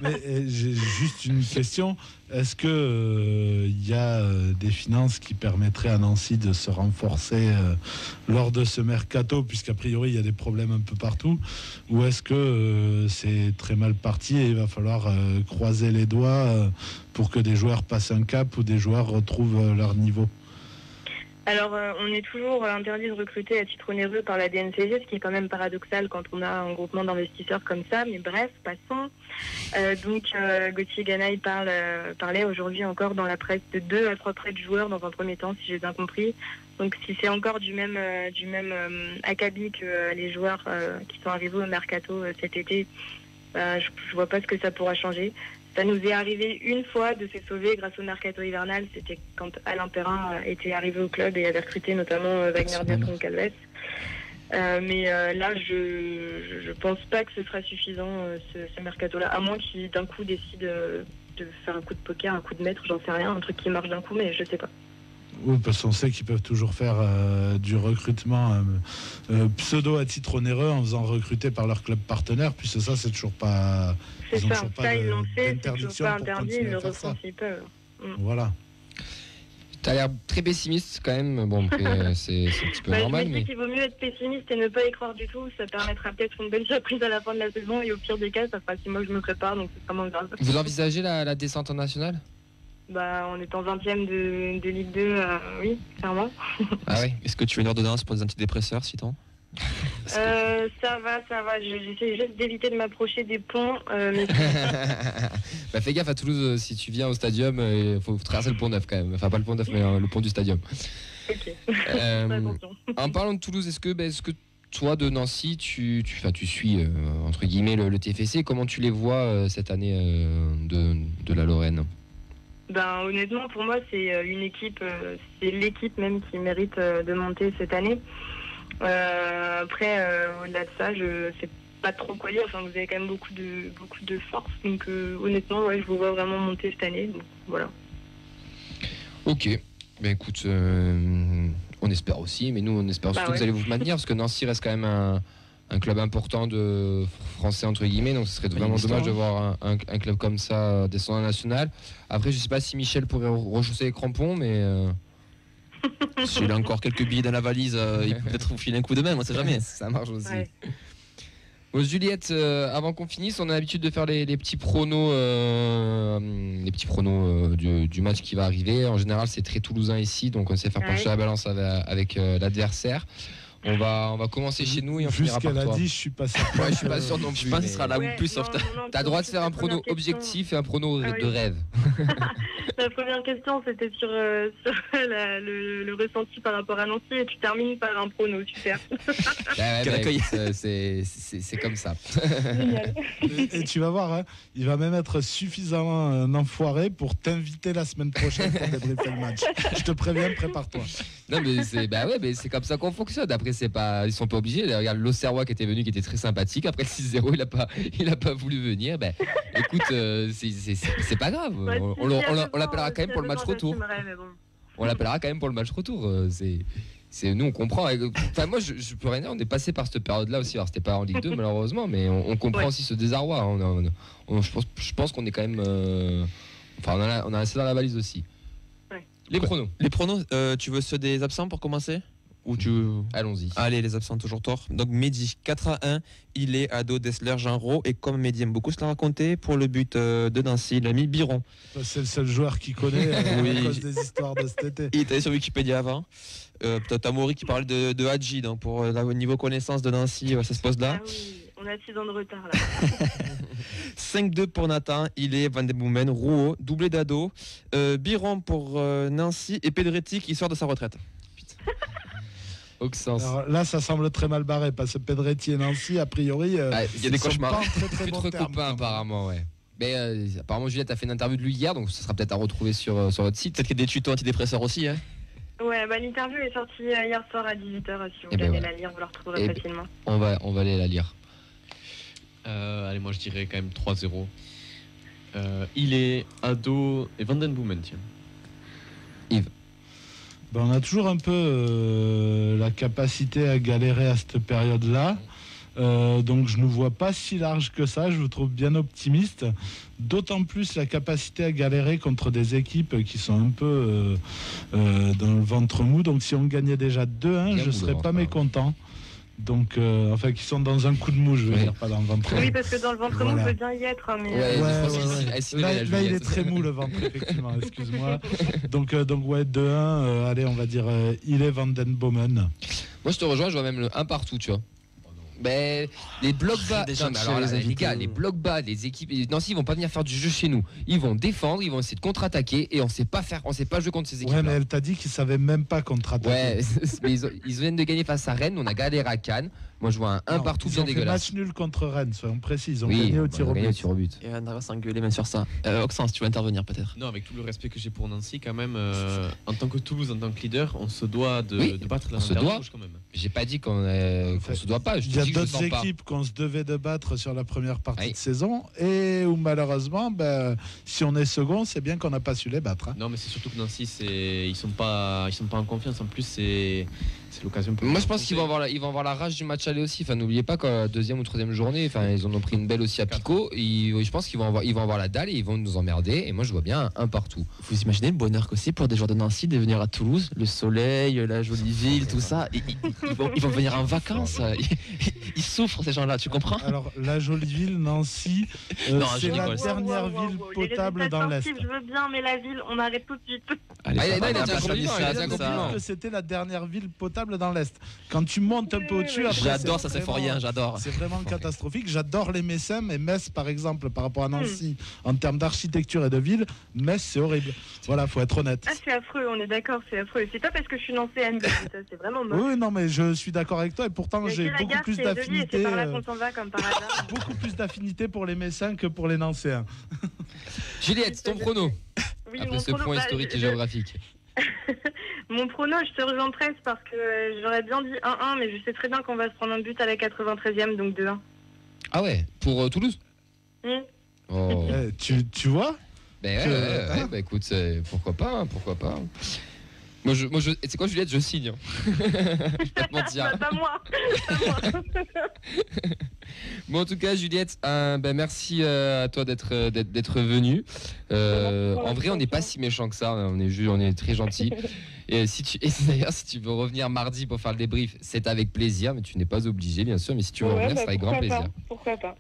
Mais j'ai juste une question. Est-ce que y a des finances qui permettraient à Nancy de se renforcer lors de ce mercato, puisqu'a priori il y a des problèmes un peu partout, ou est-ce que c'est très mal parti et il va falloir croiser les doigts pour que des joueurs passent un cap ou des joueurs retrouvent leur niveau? Alors, on est toujours interdit de recruter à titre onéreux par la DNCG, ce qui est quand même paradoxal quand on a un groupement d'investisseurs comme ça, mais bref, passons. Donc, Gauthier Ganaïs parlait aujourd'hui encore dans la presse de 2 à 3 prêts de joueurs dans un premier temps, si j'ai bien compris. Donc, si c'est encore du même acabit que les joueurs qui sont arrivés au mercato cet été, je vois pas ce que ça pourra changer. Ça nous est arrivé une fois de se sauver grâce au mercato hivernal, c'était quand Alain Perrin était arrivé au club et avait recruté notamment Wagner Biatron-Calves. Mais là, je pense pas que ce sera suffisant, ce mercato-là, à moins qu'il d'un coup décide de faire un coup de poker, un coup de maître, j'en sais rien, un truc qui marche d'un coup, mais je sais pas. Oui, parce qu'on sait qu'ils peuvent toujours faire du recrutement pseudo à titre onéreux en faisant recruter par leur club partenaire, puisque ça, c'est toujours pas. C'est ça, ça ils l'ont fait, c'est toujours pas interdit, ils le refont s'ils peuvent. Voilà. T'as l'air très pessimiste quand même. Bon, c'est un petit peu normal. Je me dis qu'il vaut mieux être pessimiste et ne pas y croire du tout. Ça permettra peut-être une belle surprise à la fin de la saison. Et au pire des cas, ça fera 6 mois que je me prépare, donc c'est vraiment grave. Vous envisagez la descente en nationale ? En étant 20e de Ligue 2, oui, clairement. Ah oui. Est-ce que tu as une ordonnance pour des antidépresseurs, Citon ? Ça va. J'essaie juste d'éviter de m'approcher des ponts. Mais... fais gaffe à Toulouse, si tu viens au stadium, il faut traverser le pont neuf quand même. Enfin, pas le pont neuf, mais le pont du stadium. Ok. En parlant de Toulouse, est-ce que toi, de Nancy, tu suis, entre guillemets, le TFC, comment tu les vois cette année de la Lorraine ? Honnêtement, pour moi, c'est une équipe, c'est l'équipe même qui mérite de monter cette année. Après, au-delà de ça, je sais pas trop quoi dire. Enfin, vous avez quand même beaucoup de force. Donc, honnêtement, je vous vois vraiment monter cette année. Donc, voilà. Ok. Écoute, on espère aussi, mais nous, on espère surtout que vous allez vous maintenir, parce que Nancy reste quand même un club important de français entre guillemets, donc ce serait vraiment dommage de voir un club comme ça descendre en national. Après, je sais pas si Michel pourrait rechausser les crampons, mais s'il a encore quelques billets dans la valise, il peut peut-être vous filer un coup de main, on sait jamais. Ça marche aussi. Ouais. Bon, Juliette, avant qu'on finisse, on a l'habitude de faire les petits pronos, du match qui va arriver. En général, c'est très toulousain ici, donc on sait faire pencher la balance avec l'adversaire. On va commencer chez nous et on finira par toi. Jusqu'à l'a dit, je suis pas sûr. Ouais, je suis pas sûr non plus. Je pense que ce sera là où plus sauf. T'as le droit de faire un prono objectif et un prono de rêve. La première question, c'était sur le ressenti par rapport à Nancy et tu termines par un prono, super. C'est comme ça. Et tu vas voir, il va même être suffisamment un enfoiré pour t'inviter la semaine prochaine pour débriefer le match. Je te préviens, prépare-toi. Non, mais c'est comme ça qu'on fonctionne. Après, ils sont pas obligés. Regarde l'Auxerrois qui était venu, qui était très sympathique. Après le 6-0, il a pas voulu venir. Écoute, c'est pas grave. On l'appellera quand même pour le match retour. On l'appellera quand même pour le match retour. Nous, on comprend. Enfin, moi, je peux rien dire. On est passé par cette période-là aussi. Alors, c'était pas en Ligue 2 malheureusement, mais on comprend aussi ce désarroi. Je pense qu'on est quand même. On a assez dans la valise aussi. Ouais. Les pronos. Tu veux ceux des absents pour commencer ? Allons-y. Allez, les absents toujours tort. Donc Mehdi 4-1, il est ado Dessler, Jean-Ro, et comme Mehdi aime beaucoup se la raconter, pour le but de Nancy, il a mis Biron. C'est le seul joueur qui connaît à cause des histoires de cet été. Il était allé sur Wikipédia avant. T'as Maury qui parlait de Hadji, donc pour le niveau connaissance de Nancy, ça se pose là. Ah oui, on a 6 ans de retard là. 5-2 pour Nathan, il est Van de Boomen, Rouault, doublé d'ado, Biron pour Nancy et Pedretti qui sort de sa retraite. Alors là, ça semble très mal barré parce que Pedretti et Nancy, a priori, il y a des cauchemars. Plus trop copains apparemment, ouais. Mais apparemment, Juliette a fait une interview de lui hier, donc ça sera peut-être à retrouver sur votre site. Peut-être qu'il y a des tutos antidépresseurs aussi, hein. Ouais, l'interview est sortie hier soir à 18h. Si vous voulez aller la lire, vous la retrouverez facilement. On va aller la lire. Allez, moi je dirais quand même 3-0. Il est ado et Van den Boomen, tiens. Yves. On a toujours un peu la capacité à galérer à cette période-là. Donc je ne vois pas si large que ça, je vous trouve bien optimiste. D'autant plus la capacité à galérer contre des équipes qui sont un peu dans le ventre mou. Donc si on gagnait déjà 2-1, je ne serais pas mécontent. Donc, qui sont dans un coup de mou, je veux dire, pas dans le ventre mou. Oui, parce que dans le ventre mou, je veux bien y être. Mais Là, il est très mou, le ventre, effectivement, excuse-moi. Donc 2-1, allez, on va dire, il est Van den Boomen. Moi, je te rejoins, je vois même le 1 partout, tu vois. Mais les blocs bas, les gars, les blocs bas, les équipes, Nancy, ils vont pas venir faire du jeu chez nous. Ils vont défendre, ils vont essayer de contre-attaquer et on sait pas jouer contre ces équipes. Ouais, mais elle t'a dit qu'ils savaient même pas contre-attaquer. Ouais, mais ils viennent de gagner face à Rennes, on a galéré à Cannes. Moi, je vois un partout bien dégueulasse. Match nul contre Rennes, soyons précis. Ils ont Oui, gagné au tir au but. Et on va s'engueuler même sur ça. Oxens, tu veux intervenir peut-être? Non, avec tout le respect que j'ai pour Nancy, quand même, en tant que Toulouse, en tant que leader, on se doit de battre la Lanterne Rouge quand même. J'ai pas dit qu'on se doit pas. Il y a d'autres équipes qu'on se devait de battre sur la première partie de saison et où malheureusement, si on est second, c'est bien qu'on n'a pas su les battre. Hein. Non, mais c'est surtout que Nancy, ils sont pas en confiance. En plus, c'est l'occasion. Moi, je pense qu'ils vont avoir la rage du match aller aussi. Enfin, n'oubliez pas qu'en deuxième ou troisième journée, ils en ont pris une belle aussi à Pico. Je pense qu'ils vont avoir la dalle et ils vont nous emmerder. Et moi, je vois bien un partout. Vous imaginez le bonheur que c'est pour des joueurs de Nancy de venir à Toulouse, le soleil, la jolie ville, tout ça. Ils vont venir en vacances. Ils souffrent ces gens-là, tu comprends? Alors, la jolie ville, Nancy, c'est la dernière ville potable dans l'Est. Je veux bien, mais la ville, on arrête tout de suite. C'était la dernière ville potable dans l'Est. Quand tu montes un peu au-dessus, j'adore ça, c'est fort rien, j'adore. C'est vraiment catastrophique. J'adore les Messins, mais Metz, par exemple, par rapport à Nancy, en termes d'architecture et de ville, Metz, c'est horrible. Voilà, faut être honnête. Ah, c'est affreux, on est d'accord, c'est affreux. C'est pas parce que je suis nancéenne, c'est vraiment moche. Oui, non, mais je suis d'accord avec toi et pourtant j'ai beaucoup plus d'affinité. Beaucoup plus d'affinité pour les Messins que pour les Nancéens. Juliette, ton prono. Oui, après ce point historique et géographique. Mon prono, je te rejoins presque parce que j'aurais bien dit 1-1, mais je sais très bien qu'on va se prendre un but à la 93e, donc 2-1. Ah ouais, pour Toulouse. Oh. Tu vois écoute, pourquoi pas. Moi, c'est quoi, Juliette, je signe. Je vais pas te mentir. Pas moi. Bon, en tout cas, Juliette, merci à toi d'être venue. En vrai, on n'est pas si méchant que ça. On est très gentil. Et d'ailleurs, si tu veux revenir mardi pour faire le débrief, c'est avec plaisir, mais tu n'es pas obligé, bien sûr. Mais si tu veux revenir, c'est avec grand plaisir. Pourquoi pas.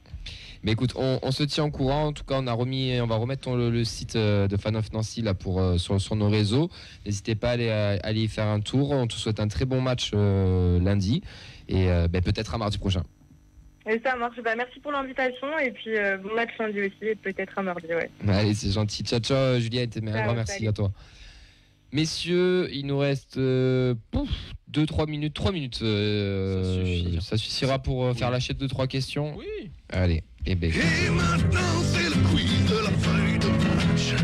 Mais écoute, on se tient au courant. En tout cas, on va remettre le site de Fan of Nancy là sur nos réseaux. N'hésitez pas à aller y faire un tour. On te souhaite un très bon match lundi et peut-être à mardi prochain. Et ça marche. Merci pour l'invitation et puis bon match lundi aussi et peut-être à mardi. Ouais. Allez, c'est gentil. Ciao, Juliette. Un grand merci à toi. Messieurs, il nous reste 2-3 minutes. 3 minutes. Ça suffira pour faire la chaîne de 3 questions. Oui. Allez. Et maintenant, c'est le quiz de la feuille de match.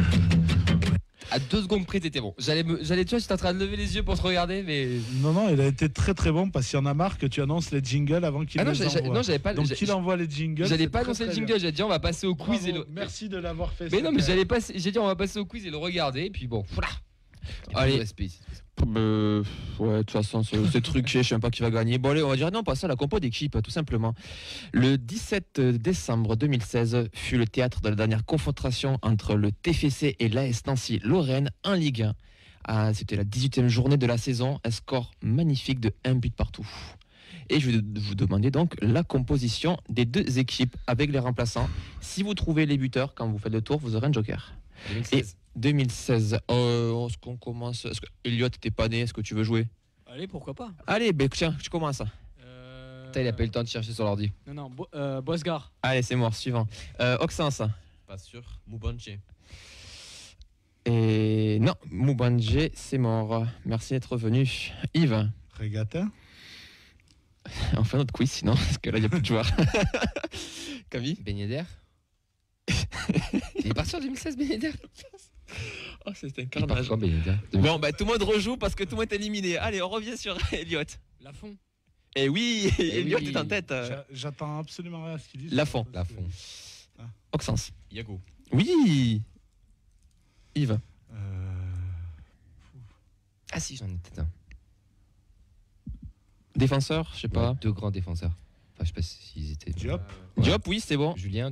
À 2 secondes près, t'étais bon. Tu vois, j'étais en train de lever les yeux pour te regarder, mais. Non, il a été très très bon parce qu'il y en a marre que tu annonces les jingles avant qu'il les envoie. Non, j'avais pas. Donc il envoie les jingles. J'allais pas annoncer le jingle, j'ai dit on va passer au quiz. Merci de l'avoir fait. Mais non, mais j'ai dit on va passer au quiz et le regarder, et puis bon, voilà. Allez. Ouais, de toute façon, c'est truqué, je sais même pas qui va gagner. Bon, allez, on va dire non, passer à la compo d'équipe, tout simplement. Le 17 décembre 2016 fut le théâtre de la dernière confrontation entre le TFC et l'AS Nancy Lorraine en Ligue 1. C'était la 18e journée de la saison, un score magnifique de 1 but partout. Et je vais vous demander donc la composition des deux équipes avec les remplaçants. Si vous trouvez les buteurs, quand vous faites le tour, vous aurez un joker. 2016. Est-ce qu'on commence? Est-ce que Elliot, t'es pas né? Est-ce que tu veux jouer? Allez, pourquoi pas. Allez, tiens, tu commences. Il a pas eu le temps de chercher sur l'ordi. Non, Bosgar. Allez, c'est mort, suivant. Oxens. Pas sûr. Moubanche. Et non, Moubanche, c'est mort. Merci d'être venu. Yves. Regatta. On fait notre quiz sinon, parce que là, il n'y a plus de joueurs. Camille. Ben Yedder. Il est parti en 2016, Ben Yedder. Oh, c'était un carnage. Bon, tout le monde rejoue parce que tout le monde est éliminé. Allez, on revient sur Elliot. Lafont. Et oui, Elliot est en tête. J'attends absolument rien à ce qu'il dit. Lafont. Oxens. Yago. Oui. Yves. Ah si, j'en étais un. Défenseur, je sais pas. 2 grands défenseurs. Enfin, je sais pas s'ils étaient. Diop, oui, c'est bon. Julien,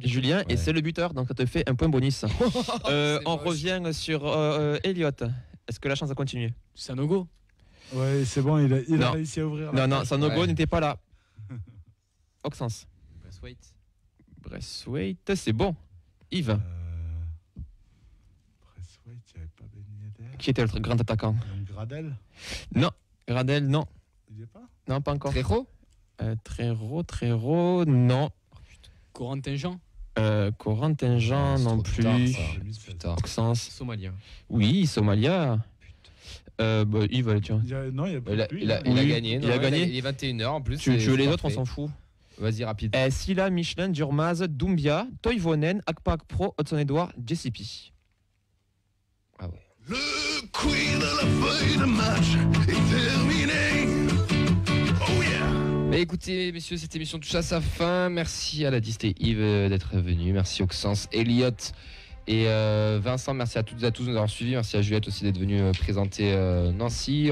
et c'est le buteur, donc ça te fait un point bonus. On revient sur Elliot. Est-ce que la chance a continué? Sanogo. Ouais, c'est bon, il a réussi à ouvrir. Non, Sanogo n'était pas là. Oxens. Braithwaite, c'est bon. Yves. Braithwaite, il n'y avait pas Ben Yedder. Qui était le grand attaquant? Gradel. Non, Gradel, non. Il n'y est pas? Non, pas encore. Tréro, non. Corentin Jean. Corentin Jean non plus. Putain. Oxens. Somalia. Oui, Somalia. Yves, allez, tiens. Non, il a Il a gagné. Il a gagné. Il est 21h en plus. Tu veux les autres, on s'en fout. Vas-y, rapide. Silla, Michelin, Durmaz, Doumbia, Toivonen, Akpak Pro, Hudson-Edouard, JCP. Ah ouais. Le queen à la feuille de match est terminée. Oh yeah. Bah écoutez, messieurs, cette émission touche à sa fin. Merci à la Dist et Yves d'être venu. Merci Auxence, Elliot et Vincent. Merci à toutes et à tous de nous avoir suivis. Merci à Juliette aussi d'être venue présenter Nancy.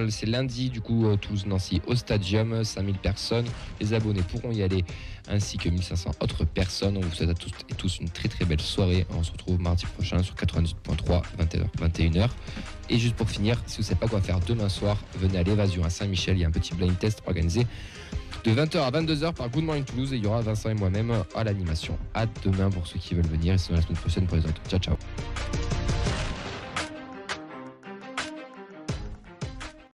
C'est lundi, du coup, Toulouse-Nancy au Stadium. 5000 personnes. Les abonnés pourront y aller, ainsi que 1500 autres personnes. On vous souhaite à toutes et tous une très très belle soirée. On se retrouve mardi prochain sur 98.3, 21h. Et juste pour finir, si vous ne savez pas quoi faire demain soir, venez à l'Évasion à Saint-Michel. Il y a un petit blind test organisé de 20h à 22h par Good Morning Toulouse. Et il y aura Vincent et moi-même à l'animation. À demain pour ceux qui veulent venir. Et sinon la semaine prochaine pour les autres. Ciao, ciao.